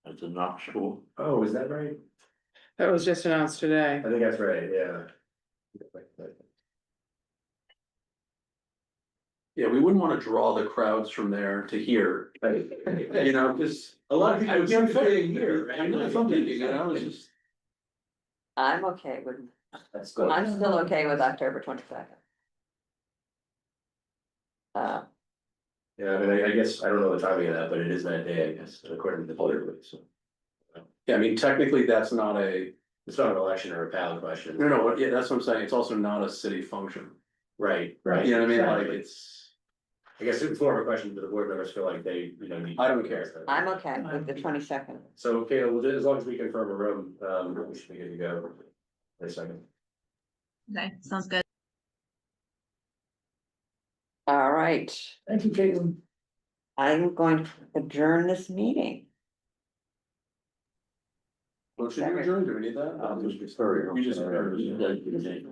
at the Knox School? Oh, is that right? That was just announced today. I think that's right, yeah. Yeah, we wouldn't wanna draw the crowds from there to here, you know, cause. A lot of people. I was unfair here, right? I know, that's what I'm thinking, you know, it's just. I'm okay with That's good. I'm still okay with October 22nd. Yeah, I mean, I guess, I don't know the timing of that, but it is that day, I guess, according to the poll, so. Yeah, I mean, technically, that's not It's not an election or a ballot question. no, yeah, that's what I'm saying, it's also not a city function. Right, right. You know what I mean, like, Exactly. it's, I guess it's more of a question to the board members feel like they, need. I don't care. I'm okay with the 22nd. So, Kayla, we'll do, as long as we confirm a room, we should be good to go. Wait a second. Okay, sounds good. All right, Thank you, Caitlin. I'm going to adjourn this meeting. motion to adjourn, do we need that? You just.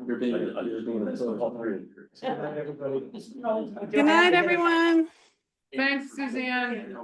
You're being. Good night, everyone. Thanks, Suzanne.